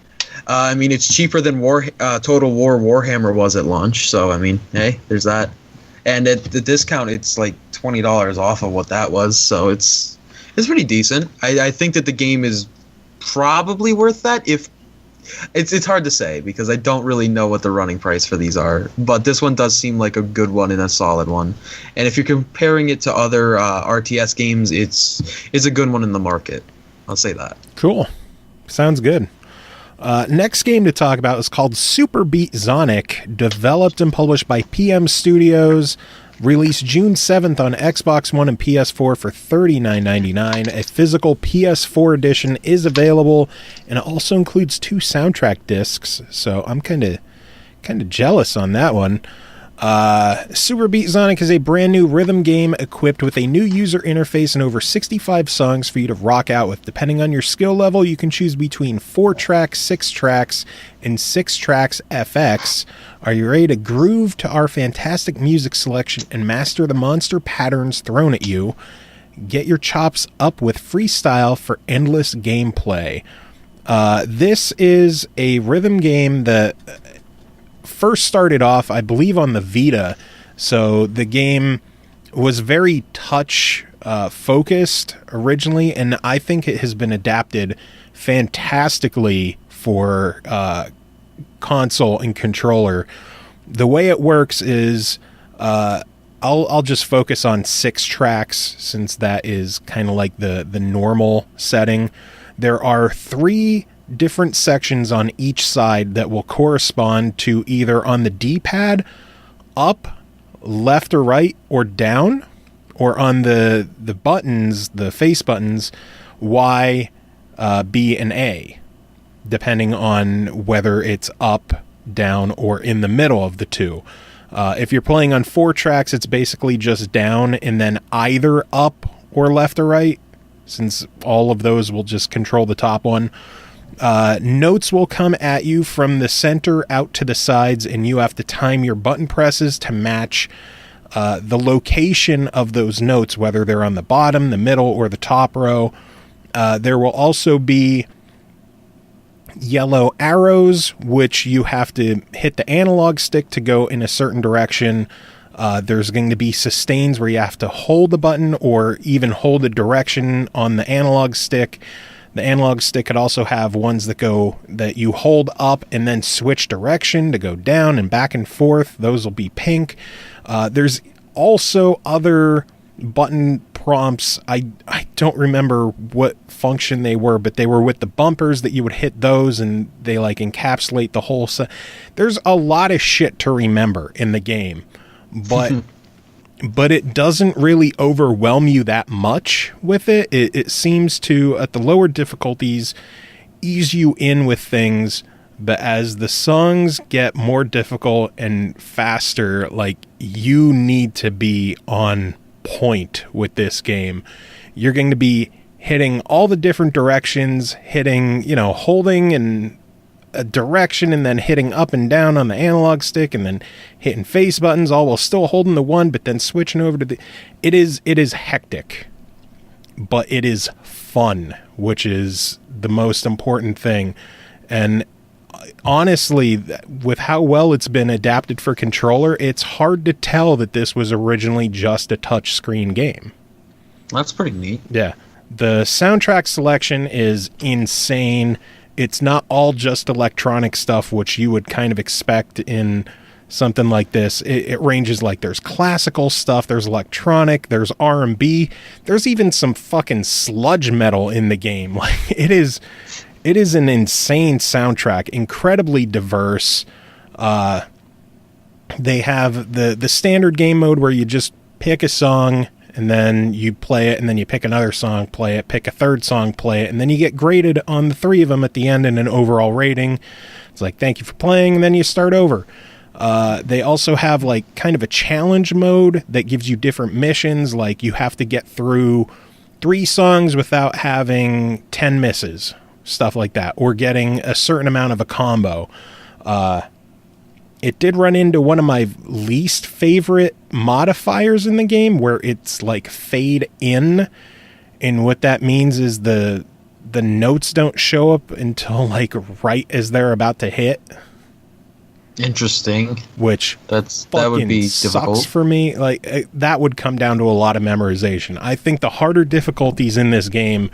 I mean, it's cheaper than Total War Warhammer was at launch, so I mean, hey, there's that. And at the discount, it's like $20 off of what that was, so it's pretty decent. I think that the game is probably worth that. If it's hard to say because I don't really know what the running price for these are, but this one does seem like a good one and a solid one. And if you're comparing it to other RTS games, it's a good one in the market. I'll say that.
Cool. Sounds good. Next game to talk about is called SUPERBEAT XONiC, developed and published by PM Studios, released June 7th on Xbox One and PS4 for $39.99. A physical PS4 edition is available, and it also includes 2 soundtrack discs, so I'm kind of jealous on that one. SUPERBEAT XONiC is a brand new rhythm game equipped with a new user interface and over 65 songs for you to rock out with. Depending on your skill level, you can choose between 4 tracks, 6 tracks, and 6 tracks FX. Are you ready to groove to our fantastic music selection and master the monster patterns thrown at you? Get your chops up with freestyle for endless gameplay. This is a rhythm game that first started off, I believe, on the Vita. So the game was very touch focused originally, and I think it has been adapted fantastically for console and controller. The way it works is I'll just focus on 6 tracks since that is kind of like the normal setting. There are 3 different sections on each side that will correspond to either on the D-pad up, left or right, or down, or on the buttons, the face buttons, Y, B, and A, depending on whether it's up, down, or in the middle of the 2. If you're playing on 4 tracks, it's basically just down and then either up or left or right, since all of those will just control the top one. Notes will come at you from the center out to the sides, and you have to time your button presses to match the location of those notes, whether they're on the bottom, the middle, or the top row. There will also be yellow arrows, which you have to hit the analog stick to go in a certain direction. There's going to be sustains where you have to hold the button or even hold a direction on the analog stick. The analog stick could also have ones that you hold up and then switch direction to go down and back and forth. Those will be pink. There's also other button prompts. I don't remember what function they were, but they were with the bumpers that you would hit those and they like encapsulate the whole set. There's a lot of shit to remember in the game, but but it doesn't really overwhelm you that much with it. It seems to, at the lower difficulties, ease you in with things, but as the songs get more difficult and faster, like, you need to be on point with this game. You're going to be hitting all the different directions, holding in a direction and then hitting up and down on the analog stick and then hitting face buttons, all while still holding the one, but then switching over to the... It is hectic, but it is fun, which is the most important thing. And honestly, with how well it's been adapted for controller, it's hard to tell that this was originally just a touchscreen game.
That's pretty neat.
Yeah. The soundtrack selection is insane. It's not all just electronic stuff, which you would kind of expect in something like this. It ranges like there's classical stuff, there's electronic, there's R&B, there's even some fucking sludge metal in the game. Like it is an insane soundtrack, incredibly diverse. They have the standard game mode where you just pick a song and then you play it, and then you pick another song, play it, pick a third song, play it, and then you get graded on the 3 of them at the end in an overall rating. It's like, thank you for playing, and then you start over. They also have like kind of a challenge mode that gives you different missions, like you have to get through 3 songs without having 10 misses, stuff like that, or getting a certain amount of a combo. It did run into one of my least favorite modifiers in the game, where it's like fade in, and what that means is the notes don't show up until like right as they're about to hit.
Interesting.
Which
that would be difficult
sucks for me. Like that would come down to a lot of memorization. I think the harder difficulties in this game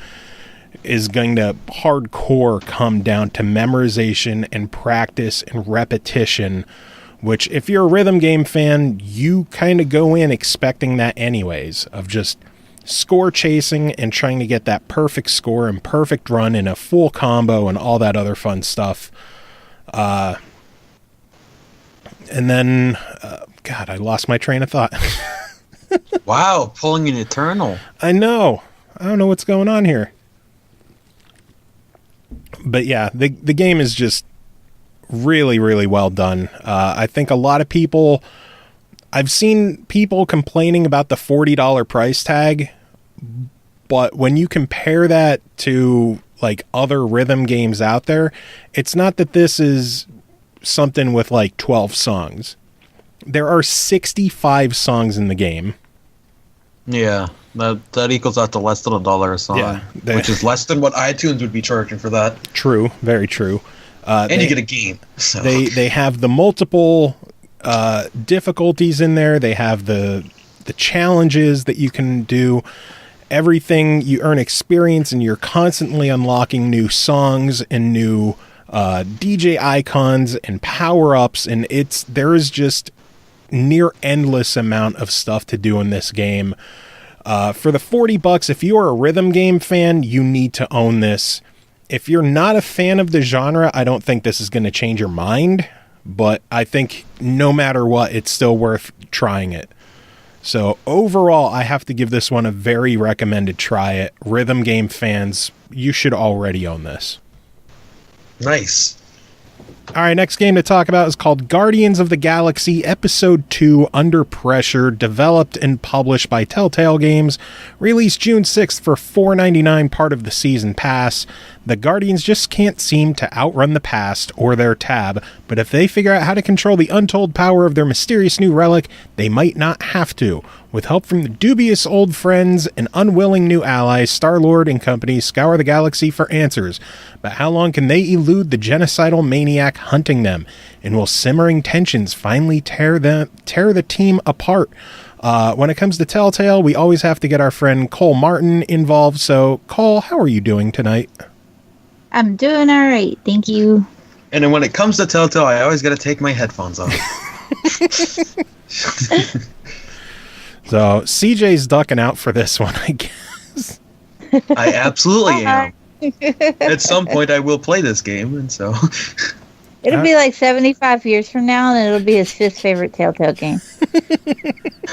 is going to hardcore come down to memorization and practice and repetition, which if you're a rhythm game fan, you kind of go in expecting that anyways, of just score chasing and trying to get that perfect score and perfect run in a full combo and all that other fun stuff. And then, God, I lost my train of thought.
Wow, pulling an Eternal.
I know. I don't know what's going on here. But yeah, the game is just really, really well done. I think a lot of people, I've seen people complaining about the $40 price tag, but when you compare that to like other rhythm games out there, it's not that this is something with like 12 songs. There are 65 songs in the game.
Yeah, that equals out to less than $1 a song,
yeah,
which is less than what iTunes would be charging for that.
True, very true.
And you get a game. So.
They have the multiple difficulties in there. They have the challenges that you can do. Everything, you earn experience, and you're constantly unlocking new songs and new DJ icons and power-ups, and there is just near endless amount of stuff to do in this game. For the $40, if you are a rhythm game fan, you need to own this. If you're not a fan of the genre, I don't think this is going to change your mind, but I think no matter what, it's still worth trying it. So overall, I have to give this one a very recommended try it. Rhythm game fans, you should already own this.
Nice.
All right, next game to talk about is called Guardians of the Galaxy Episode 2 Under Pressure, developed and published by Telltale Games, released June 6th for $4.99, part of the Season Pass. The Guardians just can't seem to outrun the past or their tab, but if they figure out how to control the untold power of their mysterious new relic, they might not have to. With help from the dubious old friends and unwilling new allies, Star-Lord and company scour the galaxy for answers. But how long can they elude the genocidal maniac hunting them? And will simmering tensions finally tear the team apart? When it comes to Telltale, we always have to get our friend Cole Martin involved. So, Cole, how are you doing tonight?
I'm doing all right, thank you.
And then when it comes to Telltale, I always got to take my headphones off.
So CJ's ducking out for this one, I guess.
I absolutely am. At some point, I will play this game, and so
It'll be like 75 years from now, and it'll be his 5th favorite Telltale game.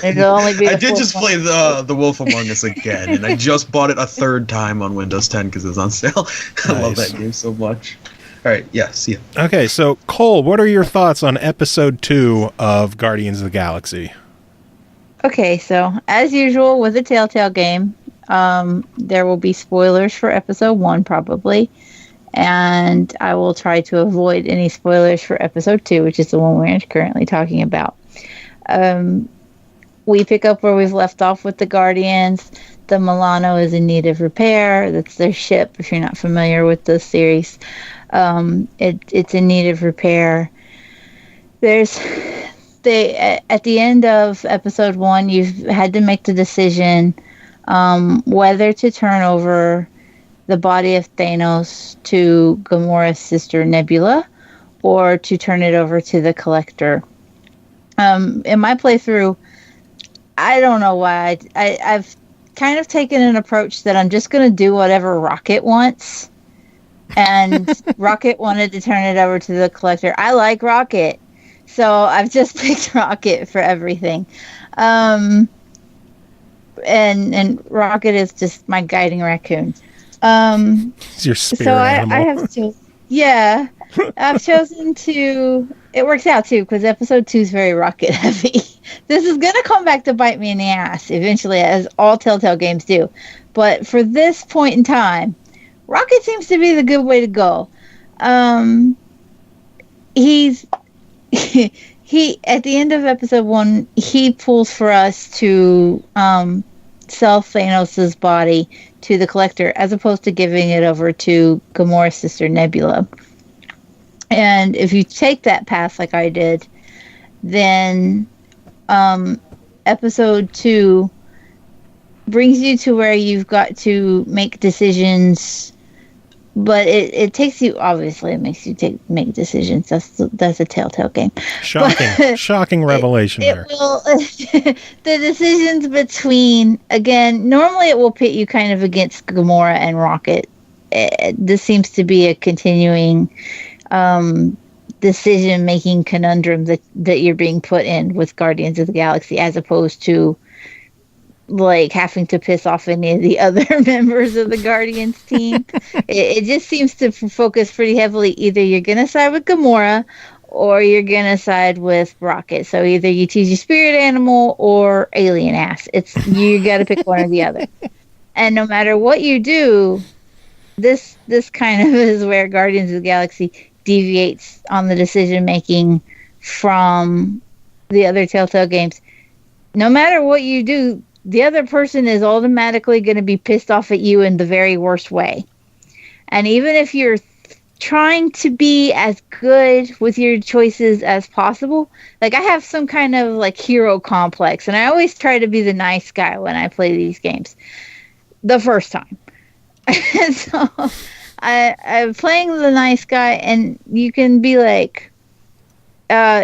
It'll only be.
I did just play the Wolf Among Us again, and I just bought it a 3rd time on Windows 10 because it's on sale. I love that game so much. All right, yeah, see ya. Okay,
so Cole, what are your thoughts on Episode 2 of Guardians of the Galaxy?
Okay, so as usual with a Telltale game, there will be spoilers for Episode 1 probably, and I will try to avoid any spoilers for Episode 2, which is the one we're currently talking about. We pick up where we've left off with the Guardians. The Milano is in need of repair. That's their ship, if you're not familiar with the series. It's in need of repair. At the end of Episode 1, you've had to make the decision whether to turn over the body of Thanos to Gamora's sister Nebula, or to turn it over to the Collector. In my playthrough, I don't know why I've kind of taken an approach that I'm just going to do whatever Rocket wants. And Rocket wanted to turn it over to the collector. I like Rocket, so I've just picked Rocket for everything. And Rocket is just my guiding raccoon.
It's your spirit animal.
I have to, yeah. I've chosen to. It works out too because episode 2 is very Rocket heavy. This is gonna come back to bite me in the ass eventually, as all Telltale games do. But for this point in time, Rocket seems to be the good way to go. He at the end of episode 1, he pulls for us to sell Thanos' body to the collector, as opposed to giving it over to Gamora's sister Nebula. And if you take that path like I did, then episode 2 brings you to where you've got to make decisions, but it takes you, obviously it makes you make decisions. That's a Telltale game.
Shocking revelation there.
Will, the decisions between, again, normally it will pit you kind of against Gamora and Rocket. This seems to be a continuing decision-making conundrum that you're being put in with Guardians of the Galaxy, as opposed to like having to piss off any of the other members of the Guardians team. It just seems to focus pretty heavily. Either you're going to side with Gamora or you're going to side with Rocket. So either you choose your spirit animal or alien ass. You got to pick one or the other. And no matter what you do, this kind of is where Guardians of the Galaxy deviates on the decision making from the other Telltale games. No matter what you do, the other person is automatically going to be pissed off at you in the very worst way. And even if you're trying to be as good with your choices as possible, like I have some kind of like hero complex, and I always try to be the nice guy when I play these games the first time. So I'm playing the nice guy, and you can be like,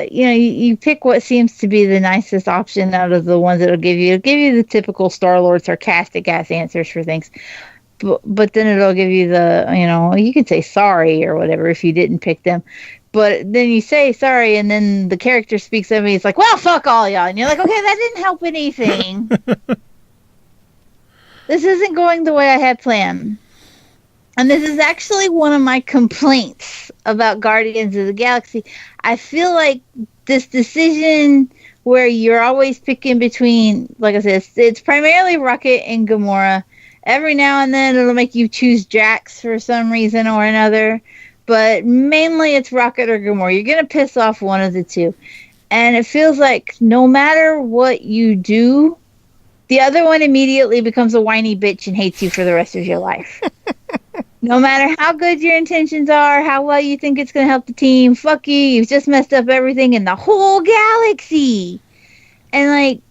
you pick what seems to be the nicest option out of the ones it'll give you. It'll give you the typical Star-Lord sarcastic ass answers for things. But then it'll give you the, you can say sorry or whatever if you didn't pick them. But then you say sorry, and then the character speaks up, and he's like, well, fuck all y'all. And you're like, okay, that didn't help anything. This isn't going the way I had planned. And this is actually one of my complaints about Guardians of the Galaxy. I feel like this decision where you're always picking between, like I said, it's primarily Rocket and Gamora. Every now and then it'll make you choose Jax for some reason or another. But mainly it's Rocket or Gamora. You're going to piss off one of the two. And it feels like no matter what you do, the other one immediately becomes a whiny bitch and hates you for the rest of your life. No matter how good your intentions are, how well you think it's going to help the team, fuck you, you've just messed up everything in the whole galaxy. And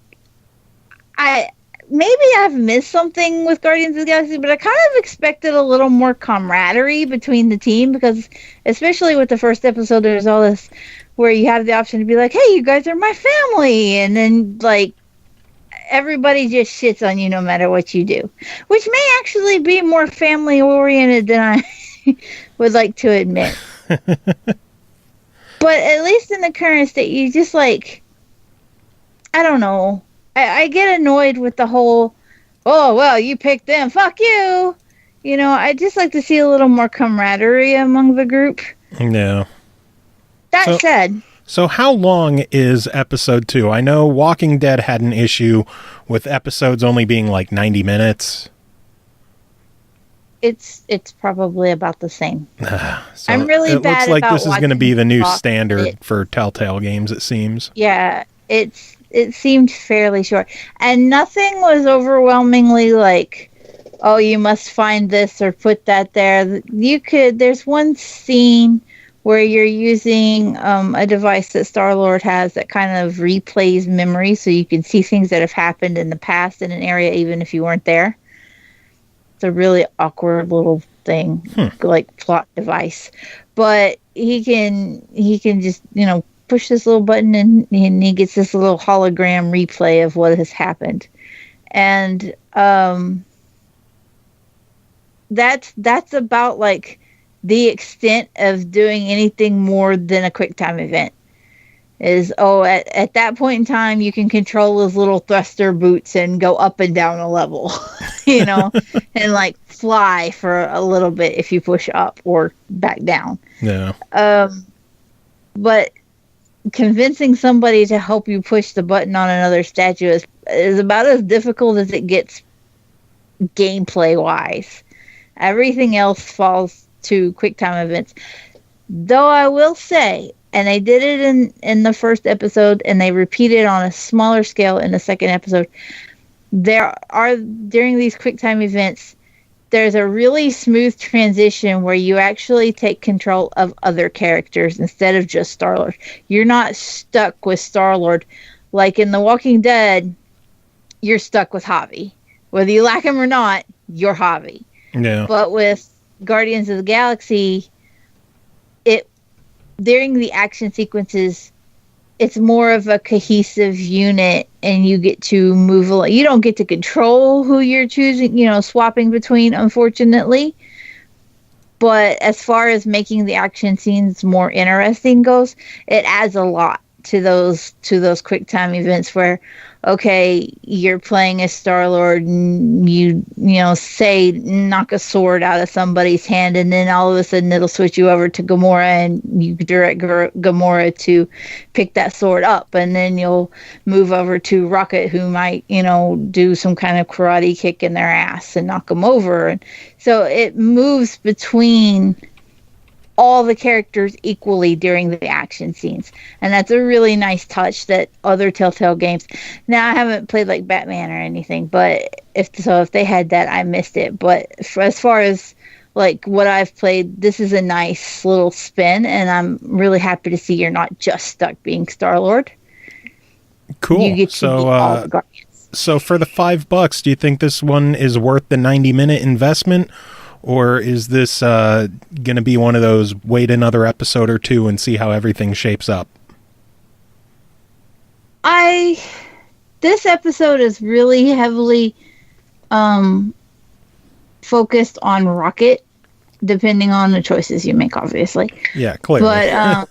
like, maybe I've missed something with Guardians of the Galaxy, but I kind of expected a little more camaraderie between the team, because especially with the first episode, there's all this where you have the option to be like, hey, you guys are my family. And then like, everybody just shits on you no matter what you do, which may actually be more family oriented than I would like to admit. But at least in the current state, you just like, I don't know. I get annoyed with the whole, oh, well, you picked them, fuck you. I just like to see a little more camaraderie among the group.
Yeah.
That said.
So how long is episode 2? I know Walking Dead had an issue with episodes only being like 90 minutes.
It's probably about the same.
So
I'm really bad.
It looks like this is going to be the new
off
standard for Telltale games, it seems.
Yeah, it seemed fairly short. And nothing was overwhelmingly like, oh, you must find this or put that there. There's one scene where you're using a device that Star-Lord has that kind of replays memory, so you can see things that have happened in the past in an area even if you weren't there. It's a really awkward little thing, like plot device. But he can just, push this little button, and he gets this little hologram replay of what has happened. And that's about like the extent of doing anything more than a QuickTime event. Is at that point in time you can control those little thruster boots and go up and down a level, and like fly for a little bit if you push up or back down.
Yeah.
But convincing somebody to help you push the button on another statue is about as difficult as it gets gameplay wise. Everything else falls to QuickTime events. Though I will say, and they did it in the first episode, and they repeated on a smaller scale in the second episode, during these QuickTime events, there's a really smooth transition where you actually take control of other characters instead of just Star-Lord. You're not stuck with Star-Lord. Like in The Walking Dead, you're stuck with Javi. Whether you like him or not, you're Javi.
Yeah.
But with Guardians of the Galaxy, during the action sequences, it's more of a cohesive unit, and you get to move along. You don't get to control who you're choosing, swapping between, unfortunately. But as far as making the action scenes more interesting goes, it adds a lot to those QuickTime events where, okay, you're playing as Star-Lord, and you say knock a sword out of somebody's hand, and then all of a sudden it'll switch you over to Gamora, and you direct Gamora to pick that sword up, and then you'll move over to Rocket, who might do some kind of karate kick in their ass and knock them over. And so it moves between all the characters equally during the action scenes, and that's a really nice touch that other Telltale games. Now, I haven't played like Batman or anything, but if they had that, I missed it. But as far as like what I've played, this is a nice little spin, and I'm really happy to see you're not just stuck being Star-Lord.
Cool.
You get to meet all the Guardians.
So for the $5, do you think this one is worth the 90-minute investment? Or is this going to be one of those wait another episode or two and see how everything shapes up?
This episode is really heavily focused on Rocket, depending on the choices you make, obviously.
Yeah, clearly.
But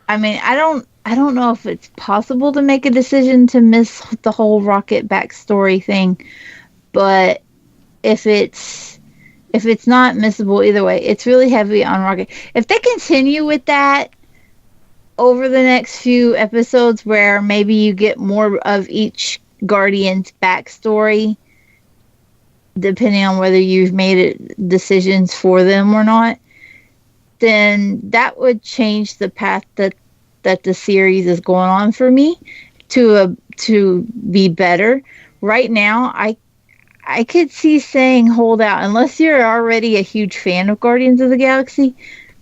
I mean, I don't know if it's possible to make a decision to miss the whole Rocket backstory thing, but if it's not missable either way, it's really heavy on Rocket. If they continue with that over the next few episodes, where maybe you get more of each Guardian's backstory, depending on whether you've made decisions for them or not, then that would change the path that the series is going on for me to be better. Right now, I could see saying hold out. Unless you're already a huge fan of Guardians of the Galaxy,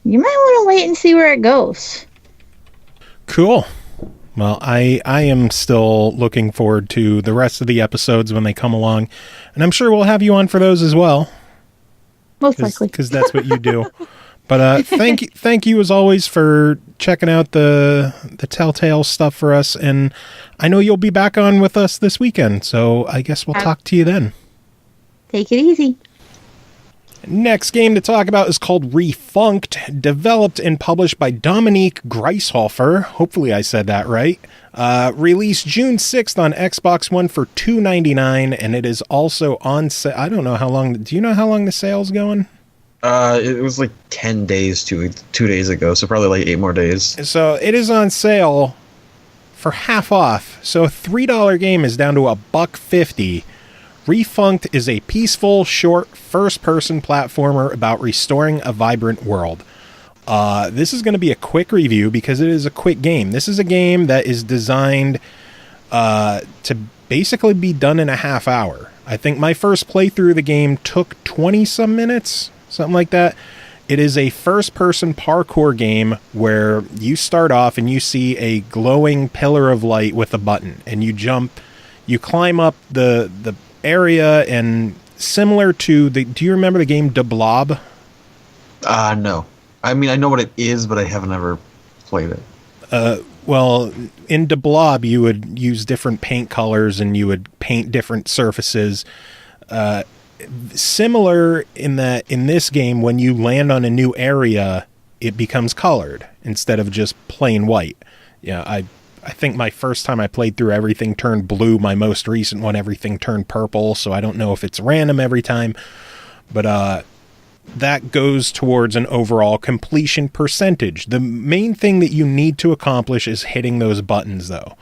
you might want to wait and see where it goes.
Cool. Well, I am still looking forward to the rest of the episodes when they come along, and I'm sure we'll have you on for those as well.
Most likely.
Because that's what you do. But thank you as always for checking out the Telltale stuff for us, and I know you'll be back on with us this weekend, so I guess we'll talk to you then.
Take it easy.
Next game to talk about is called Refunct, developed and published by Dominique Grieshofer. Hopefully I said that right. Released June 6th on Xbox One for $2.99, and it is also on sale. I don't know how long. Do you know how long the sale's going?
It was like 10 days 2 days ago, so probably like 8 more days.
So it is on sale for half off. So a $3 game is down to $1.50. Refunct is a peaceful, short, first-person platformer about restoring a vibrant world. This is going to be a quick review because it is a quick game. This is a game that is designed to basically be done in a half hour. I think my first playthrough of the game took 20-some minutes, something like that. It is a first-person parkour game where you start off and you see a glowing pillar of light with a button, and you jump, you climb up the area, and similar to do you remember the game De Blob?
No. I mean, I know what it is, but I haven't ever played it.
Well, in De Blob, you would use different paint colors and you would paint different surfaces. Similar in that in this game, when you land on a new area, it becomes colored instead of just plain white. Yeah, I think my first time I played through, everything turned blue. My most recent one, everything turned purple. So I don't know if it's random every time. But that goes towards an overall completion percentage. The main thing that you need to accomplish is hitting those buttons, though.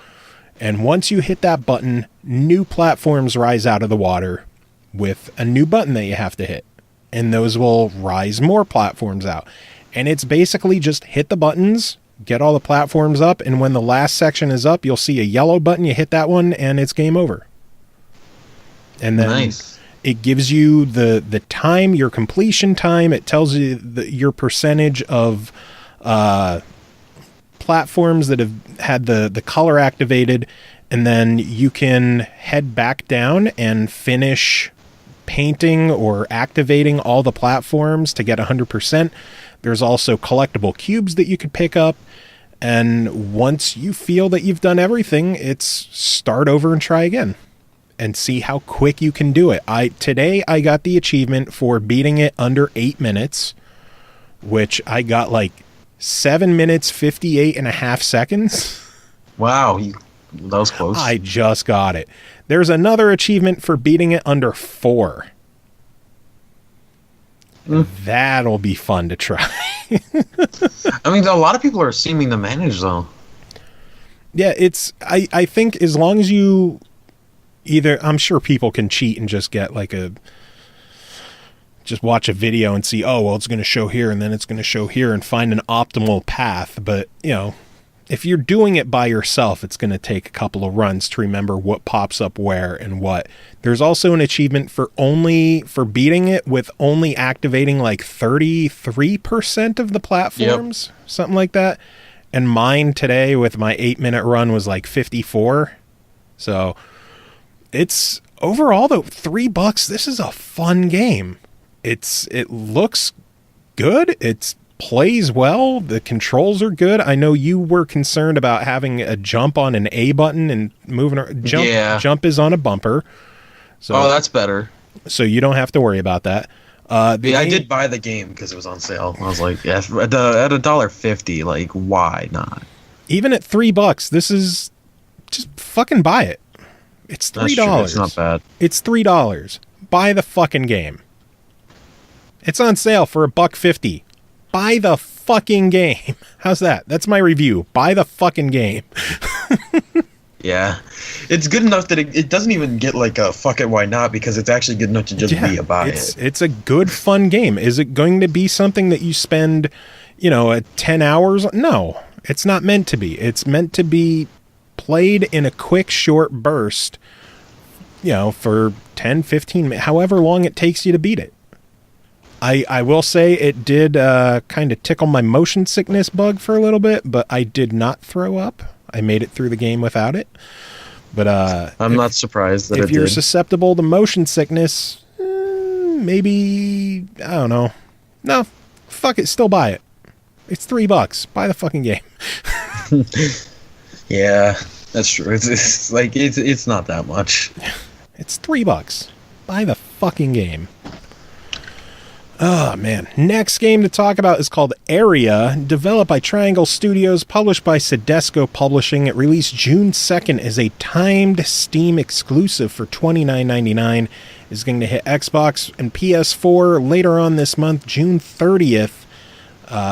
And once you hit that button, new platforms rise out of the water with a new button that you have to hit. And those will rise more platforms out. And it's basically just hit the buttons, get all the platforms up, and when the last section is up, you'll see a yellow button, you hit that one, and it's game over. And then
Nice.
It gives you the time, your completion time. It tells you your percentage of platforms that have had the color activated, and then you can head back down and finish painting or activating all the platforms to get 100%. There's also collectible cubes that you could pick up. And once you feel that you've done everything, it's start over and try again and see how quick you can do it. Today I got the achievement for beating it under 8 minutes, which I got like 7 minutes, 58 and a half seconds.
Wow, that was close.
I just got it. There's another achievement for beating it under 4. That'll be fun to try.
I mean, a lot of people are seeming to manage, though.
Yeah, I think as long as you I'm sure people can cheat and just get like just watch a video and see, oh, well, it's going to show here and then it's going to show here and find an optimal path. But, if you're doing it by yourself, it's going to take a couple of runs to remember what pops up where and what. There's also an achievement for beating it with only activating like 33% of the platforms, something like that. And mine today with my 8-minute run was like 54. So it's overall though, $3. This is a fun game. It looks good. It plays well. The controls are good. I know you were concerned about having a jump on an A button and moving. Jump is on a bumper. So,
that's better.
So you don't have to worry about that.
I did buy the game because it was on sale. I was like, yeah, at $1.50, like, why not?
Even at $3, this is just fucking buy it. It's $3.
That's true. It's not bad.
It's $3. Buy the fucking game. It's on sale for $1.50. Buy the fucking game. How's that? That's my review. Buy the fucking game.
Yeah. It's good enough that it doesn't even get like a fuck it, why not? Because it's actually good enough to just be a buy it.
It's a good, fun game. Is it going to be something that you spend, 10 hours? No, it's not meant to be. It's meant to be played in a quick, short burst, for 10, 15 minutes, however long it takes you to beat it. I will say it did kind of tickle my motion sickness bug for a little bit, but I did not throw up. I made it through the game without it. But
I'm not surprised that
if you're susceptible to motion sickness, maybe, I don't know. No, fuck it, still buy it. It's $3. Buy the fucking game.
Yeah, that's true. It's not that much.
It's $3. Buy the fucking game. Oh, man. Next game to talk about is called AereA, developed by Triangle Studios, published by SOEDESCO Publishing. It released June 2nd as a timed Steam exclusive for $29.99. It's going to hit Xbox and PS4 later on this month, June 30th,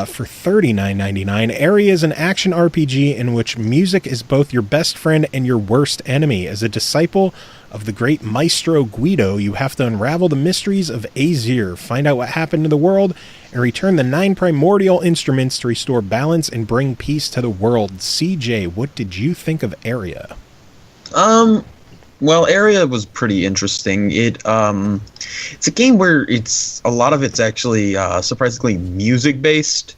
for $39.99. AereA is an action RPG in which music is both your best friend and your worst enemy. As a disciple of the great maestro Guido, you have to unravel the mysteries of Azir, find out what happened to the world, and return the 9 primordial instruments to restore balance and bring peace to the world. CJ, what did you think of AereA?
Well, AereA was pretty interesting. It's a game where a lot of it's actually surprisingly music based,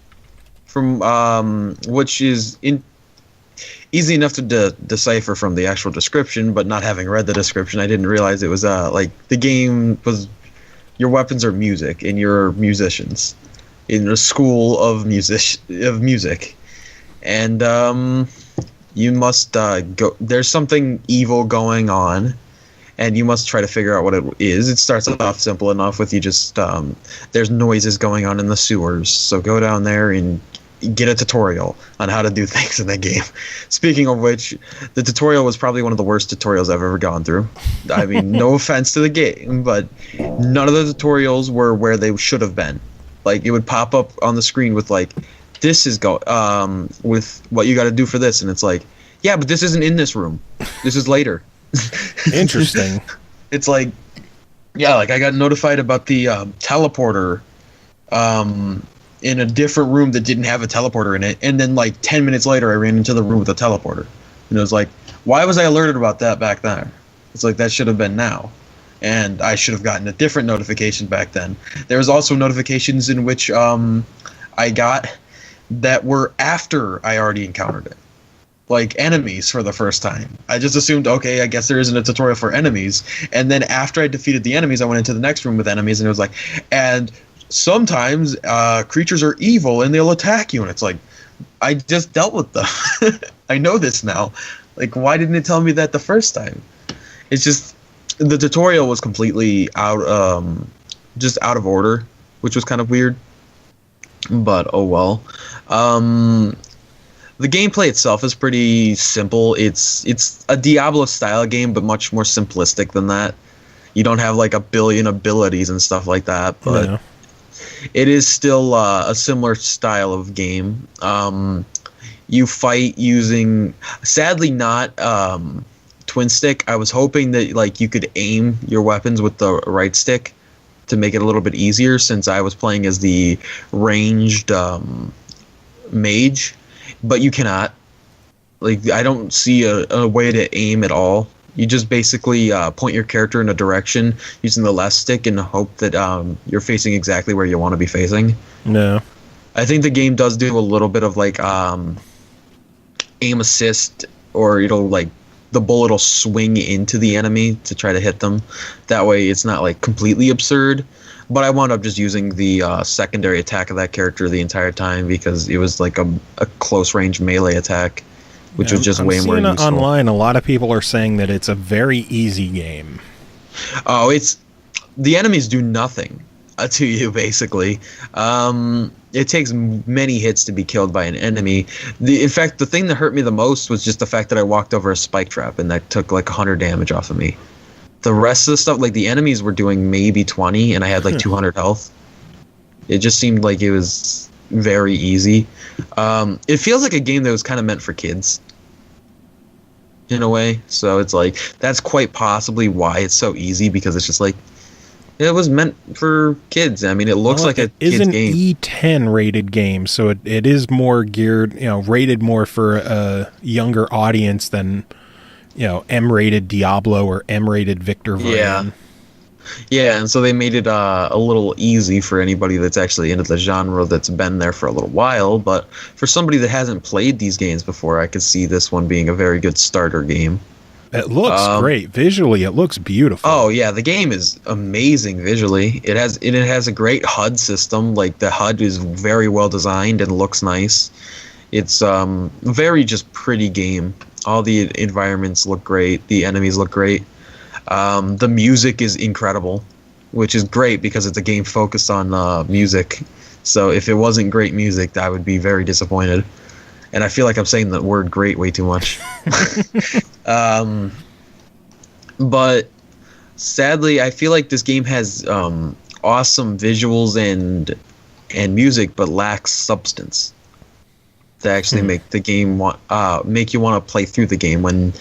from which is easy enough to decipher from the actual description, but not having read the description, I didn't realize it was like the game was your weapons are music and you're musicians in a school of music, and You must go. There's something evil going on, and you must try to figure out what it is. It starts off simple enough with you just there's noises going on in the sewers. So go down there and get a tutorial on how to do things in the game. Speaking of which, the tutorial was probably one of the worst tutorials I've ever gone through. I mean, no offense to the game, but none of the tutorials were where they should have been. Like, it would pop up on the screen with like, this is with what you got to do for this, and it's like, yeah, but this isn't in this room. This is later.
Interesting.
It's like, yeah, like I got notified about the teleporter in a different room that didn't have a teleporter in it, and then like 10 minutes later I ran into the room with a teleporter, and it was like, why was I alerted about that back then? It's like, that should have been now, and I should have gotten a different notification back then. There was also notifications in which I got that were after I already encountered it, like enemies for the first time. I just assumed, okay, I guess there isn't a tutorial for enemies, and then after I defeated the enemies, I went into the next room with enemies, and it was like, and sometimes creatures are evil and they'll attack you, and it's like, I just dealt with them. I know this now. Like, why didn't it tell me that the first time? It's just, the tutorial was completely out of order, which was kind of weird, but oh well. The gameplay itself is pretty simple. It's a Diablo style game, but much more simplistic than that. You don't have like a billion abilities and stuff like that, but it is still a similar style of game. You fight using, sadly not twin stick. I was hoping that like you could aim your weapons with the right stick to make it a little bit easier, since I was playing as the ranged mage, but you cannot. Like, I don't see a way to aim at all. You just basically point your character in a direction using the left stick and hope that you're facing exactly where you want to be facing.
No.
I think the game does do a little bit of like aim assist, or it'll like, the bullet will swing into the enemy to try to hit them. That way it's not like completely absurd. But I wound up just using the secondary attack of that character the entire time, because it was like a close range melee attack, which was just way more useful.
Online, a lot of people are saying that it's a very easy game.
Oh, the enemies do nothing to you, basically. It takes many hits to be killed by an enemy. In fact, the thing that hurt me the most was just the fact that I walked over a spike trap, and that took like 100 damage off of me. The rest of the stuff, like the enemies were doing maybe 20, and I had like 200 health. It just seemed like it was very easy. It feels like a game that was kind of meant for kids, in a way. So it's like, that's quite possibly why it's so easy, because it's just like, it was meant for kids. I mean, it looks like a kid's game.
It is an E10 rated game, so it is more geared, rated more for a younger audience than, M-rated Diablo or M-rated Victor Vran.
Yeah, and so they made it a little easy for anybody that's actually into the genre, that's been there for a little while. But for somebody that hasn't played these games before, I could see this one being a very good starter game.
It looks great. Visually, it looks beautiful. Oh,
yeah, the game is amazing visually. It has a great HUD system. Like, the HUD is very well designed and looks nice. It's very just pretty game. All the environments look great. The enemies look great. The music is incredible, which is great because it's a game focused on music. So if it wasn't great music, I would be very disappointed. And I feel like I'm saying the word great way too much. But sadly, I feel like this game has awesome visuals and music, but lacks substance to actually make the game make you want to play through the game. When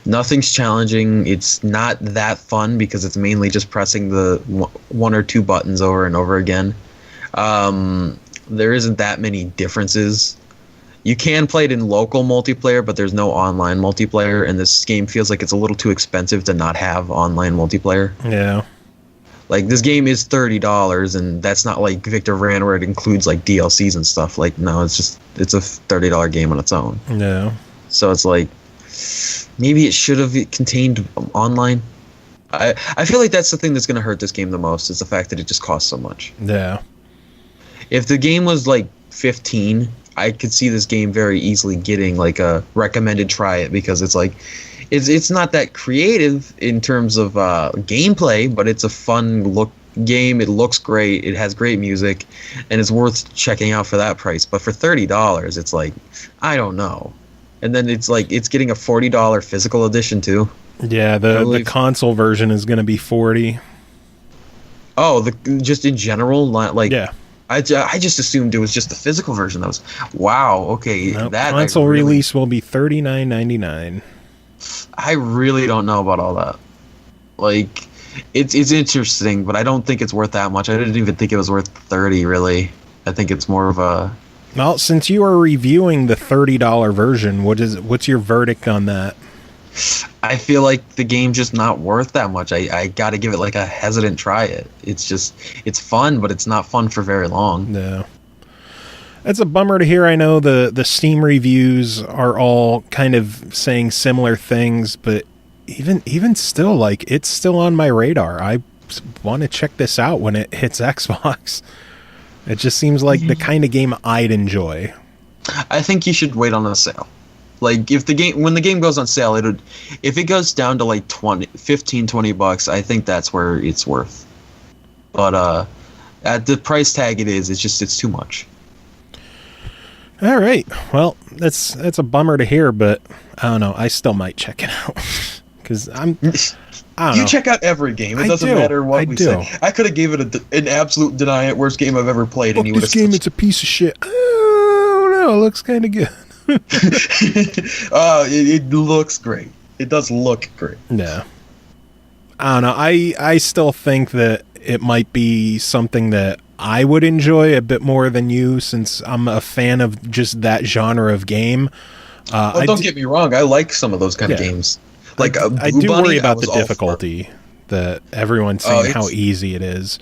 nothing's challenging, it's not that fun because it's mainly just pressing the one or two buttons over and over again. There isn't that many differences. You can play it in local multiplayer, but there's no online multiplayer, and this game feels like it's a little too expensive to not have online multiplayer.
Yeah.
Like, this game is $30, and that's not like Victor Vran where it includes like DLCs and stuff. Like, no, it's a $30 game on its own.
No.
So it's like, maybe it should have contained online. I feel like that's the thing that's going to hurt this game the most, is the fact that it just costs so much.
Yeah.
If the game was like $15 I could see this game very easily getting like a recommended try it, because it's like it's not that creative in terms of gameplay, but it's a fun look game. It looks great. It has great music, and it's worth checking out for that price. But for $30, it's like, I don't know. And then it's like it's getting a $40 physical edition too.
Yeah, the console version is going to be $40.
Oh, just in general, like
yeah.
I just assumed it was just the physical version. That was wow. Okay,
Nope,
that
console release will be $39.99.
I really don't know about all that. Like, it's interesting, but I don't think it's worth that much. I didn't even think it was worth $30. Really, I think it's more of a.
Well, since you are reviewing the $30 version, what's your verdict on that?
I feel like the game's just not worth that much. I got to give it like a hesitant try it. It's fun, but it's not fun for very long.
No. That's a bummer to hear. I know the Steam reviews are all kind of saying similar things, but even still, like, it's still on my radar. I want to check this out when it hits Xbox. It just seems like the kind of game I'd enjoy.
I think you should wait on a sale. Like, when the game goes on sale, if it goes down to like $15-20, I think that's where it's worth. But at the price tag it's too much.
All right. Well, that's a bummer to hear, but I don't know. I still might check it out because I don't know.
You check out every game. It doesn't matter what we say. I could have gave it an absolute deny it worst game I've ever played, and you would have.
This game, it's a piece of shit. Oh no, it looks kind of good.
It looks great. It does look great.
Yeah. I don't know. I still think that it might be something that I would enjoy a bit more than you, since I'm a fan of just that genre of game.
Don't get me wrong. I like some of those kind of games. Like
I do worry about the difficulty that everyone's saying how easy it is.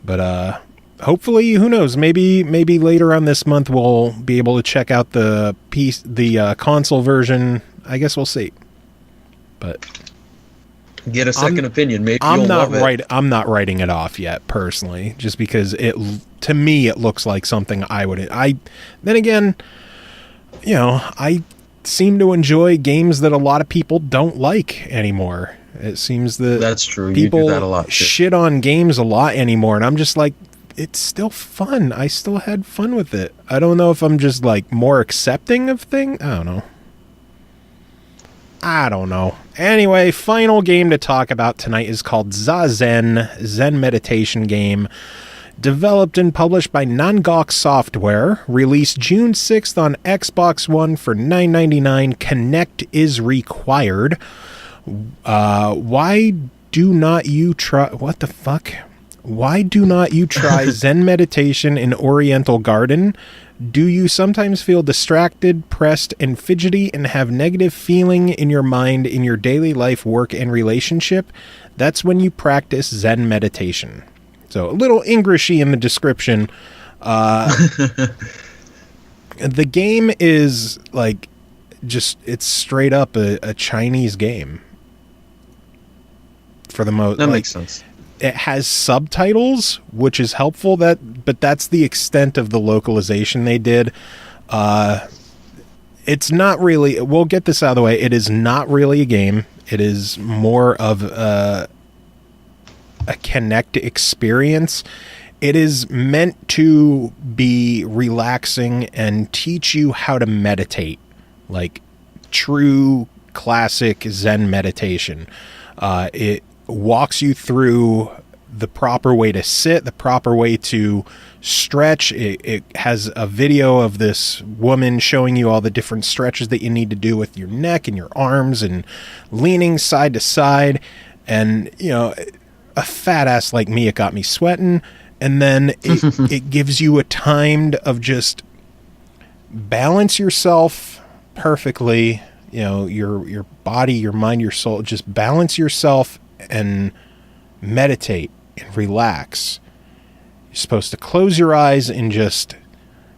But hopefully, who knows? Maybe later on this month we'll be able to check out the console version. I guess we'll see. But
get a second opinion. Maybe
I'm
you'll
not
love it.
I'm not writing it off yet personally, just because to me it looks like something I would. Then again, I seem to enjoy games that a lot of people don't like anymore. It seems that
that's true.
People
you do that a lot too.
Shit on games a lot anymore, and I'm just like, it's still fun. I still had fun with it. I don't know if I'm just like more accepting of things. I don't know. Anyway, final game to talk about tonight is called ZAZEN, Zen Mediation Game. Developed and published by Nangok Software. Released June 6th on Xbox One for $9.99. Kinect is required. Why do not you try... What the fuck? Why do not you try Zen Meditation in Oriental Garden? Do you sometimes feel distracted, pressed, and fidgety and have negative feeling in your mind in your daily life, work, and relationship? That's when you practice Zen meditation. So a little Englishy in the description. The game is like it's straight up a Chinese game. For the most,
that makes sense.
It has subtitles, which is helpful. But that's the extent of the localization they did. It's not really. We'll get this out of the way. It is not really a game. It is more of a Kinect experience. It is meant to be relaxing and teach you how to meditate, like true classic Zen meditation. It walks you through the proper way to sit, the proper way to stretch. It has a video of this woman showing you all the different stretches that you need to do with your neck and your arms and leaning side to side. And, a fat ass like me, it got me sweating. And then it gives you a time of just balance yourself perfectly. Your body, your mind, your soul, just balance yourself and meditate and relax. You're supposed to close your eyes and just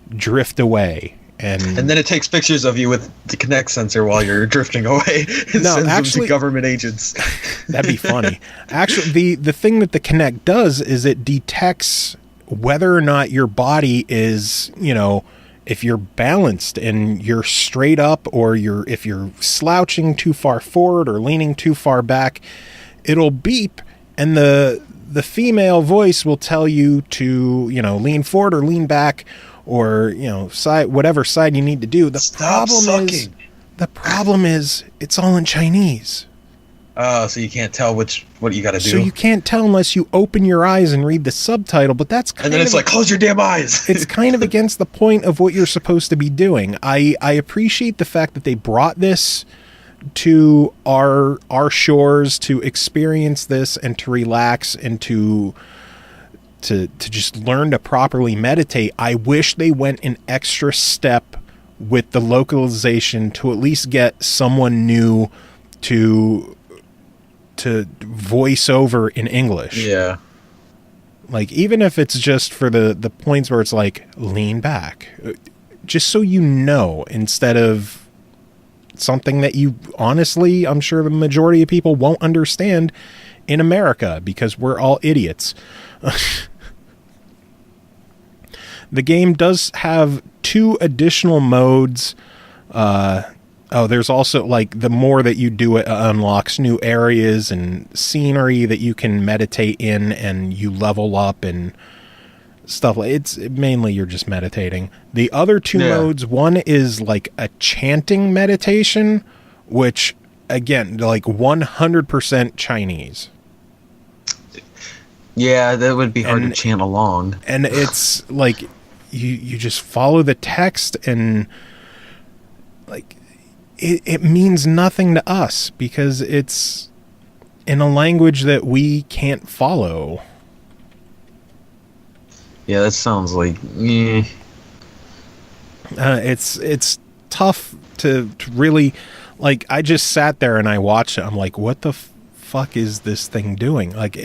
drift away. And
then it takes pictures of you with the Kinect sensor while you're drifting away and sends them to government agents.
That'd be funny. Actually, the thing that the Kinect does is it detects whether or not your body is, if you're balanced and you're straight up, or if you're slouching too far forward or leaning too far back, it'll beep, and the female voice will tell you to, lean forward or lean back, or, whatever side you need to do. The problem is it's all in Chinese.
Oh, so you can't tell what you got to do.
So you can't tell unless you open your eyes and read the subtitle, but that's
and then it's like, close your damn eyes.
It's kind of against the point of what you're supposed to be doing. I appreciate the fact that they brought this to our shores to experience this and to relax and to just learn to properly meditate. I wish they went an extra step with the localization to at least get someone new to voice over in English.
Yeah.
Like, even if it's just for the points where it's like, lean back, just so instead of something that you honestly, I'm sure the majority of people won't understand in America because we're all idiots. The game does have 2 additional modes. There's also, like, the more that you do it unlocks new areas and scenery that you can meditate in, and you level up and stuff. It's mainly you're just meditating. The other 2 modes, one is like a chanting meditation, which, again, like 100% Chinese.
Yeah, that would be hard to chant along.
And it's like you just follow the text, and like it means nothing to us because it's in a language that we can't follow.
Yeah, that sounds like
it's tough to really, like, I just sat there and I watched it. I'm like, what the fuck is this thing doing? Like,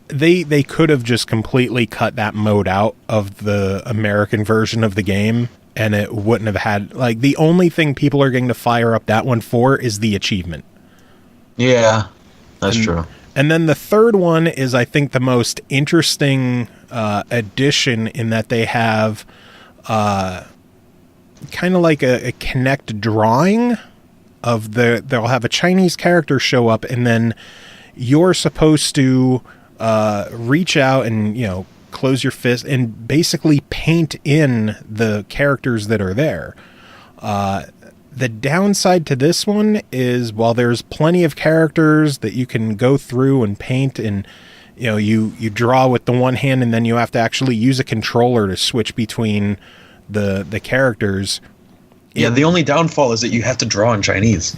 they could have just completely cut that mode out of the American version of the game, and it wouldn't have had, like, the only thing people are going to fire up that one for is the achievement.
Yeah, that's true.
And then the third one is, I think, the most interesting addition, in that they have kind of like a Kinect drawing of they'll have a Chinese character show up, and then you're supposed to reach out and, close your fist and basically paint in the characters that are there. The downside to this one is, while there's plenty of characters that you can go through and paint, and you draw with the one hand, and then you have to actually use a controller to switch between the characters.
Yeah, the only downfall is that you have to draw in Chinese.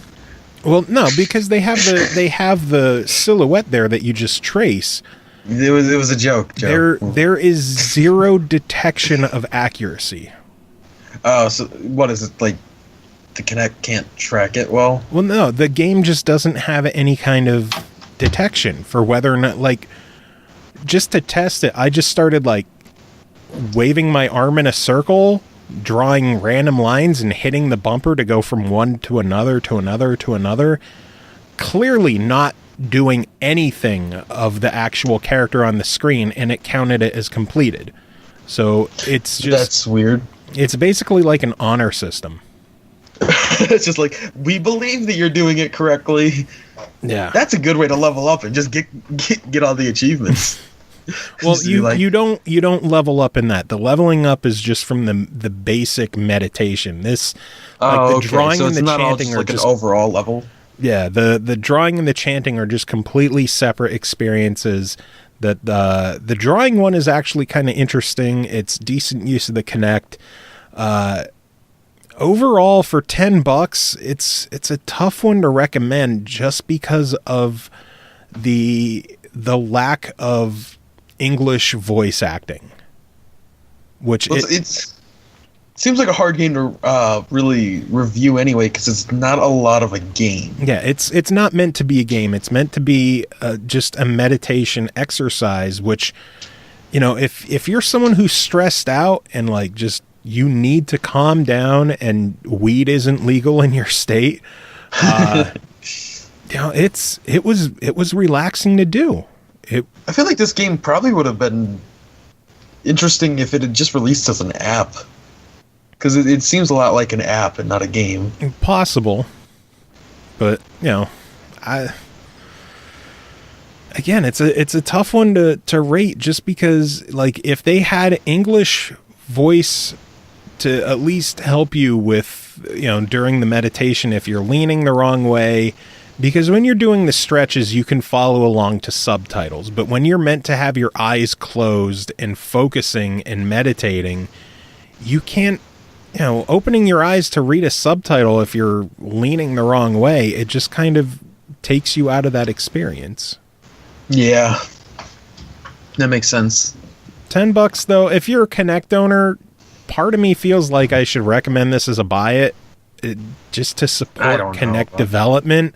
Well, no, because they have the silhouette there that you just trace.
It was a joke, Joe.
There is zero detection of accuracy.
Oh, so what is it, like? The Kinect can't track it well?
Well, no, the game just doesn't have any kind of detection for whether or not, like, just to test it, I just started, like, waving my arm in a circle, drawing random lines and hitting the bumper to go from one to another to another to another, clearly not doing anything of the actual character on the screen, and it counted it as completed. So it's just...
That's weird.
It's basically like an honor system.
It's just like, we believe that you're doing it correctly.
Yeah,
that's a good way to level up and just get all the achievements.
Well, you don't level up in that. The leveling up is just from the basic meditation. This, like, the drawing
so
and the chanting are
like
just
an overall level.
Yeah, the drawing and the chanting are just completely separate experiences. That the drawing one is actually kind of interesting. It's decent use of the Kinect. Overall, for $10, it's a tough one to recommend just because of the lack of English voice acting. Which
it seems like a hard game to really review anyway, because it's not a lot of a game.
Yeah, it's not meant to be a game. It's meant to be just a meditation exercise. Which, if you're someone who's stressed out and, like, just you need to calm down, and weed isn't legal in your state, it was relaxing to do.
I feel like this game probably would have been interesting if it had just released as an app. Because it seems a lot like an app and not a game.
Possible. But, again, it's a tough one to rate, just because, like, if they had English voice to at least help you with, during the meditation, if you're leaning the wrong way, because when you're doing the stretches, you can follow along to subtitles. But when you're meant to have your eyes closed and focusing and meditating, you can't, opening your eyes to read a subtitle if you're leaning the wrong way, it just kind of takes you out of that experience.
Yeah. That makes sense.
$10 though, if you're a Kinect owner, part of me feels like I should recommend this as a buy it just to support Kinect development.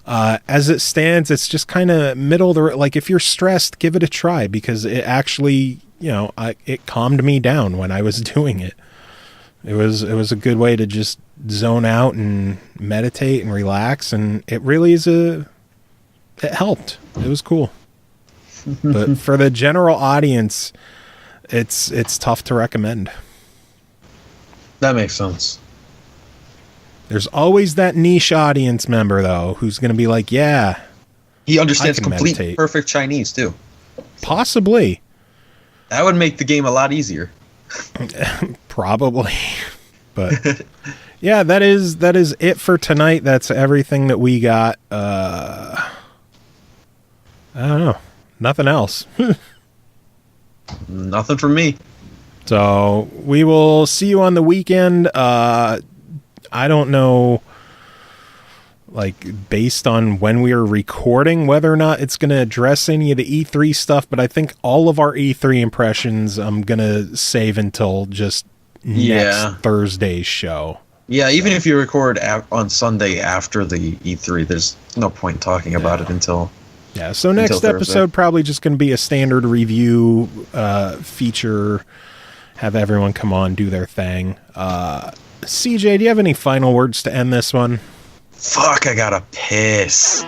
As it stands, it's just kind of middle of the, like, if you're stressed, give it a try, because it actually, it calmed me down when I was doing it. It was a good way to just zone out and meditate and relax, and it really it helped. It was cool. But for the general audience, it's tough to recommend.
That makes sense.
There's always that niche audience member, though, who's going to be like, yeah,
he understands complete,
meditate.
Perfect Chinese, too.
Possibly.
That would make the game a lot easier.
Probably. But yeah, that is it for tonight. That's everything that we got. I don't know. Nothing else.
Nothing from me.
So we will see you on the weekend. I don't know, like, based on when we are recording, whether or not it's going to address any of the E3 stuff, but I think all of our E3 impressions I'm going to save until just next Thursday's show. Yeah,
even if you record on Sunday after the E3, there's no point talking about it until...
Yeah, so next episode probably just going to be a standard review feature, have everyone come on, do their thing. CJ, do you have any final words to end this one?
Fuck, I gotta piss.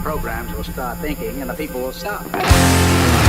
programs will start thinking and the people will stop.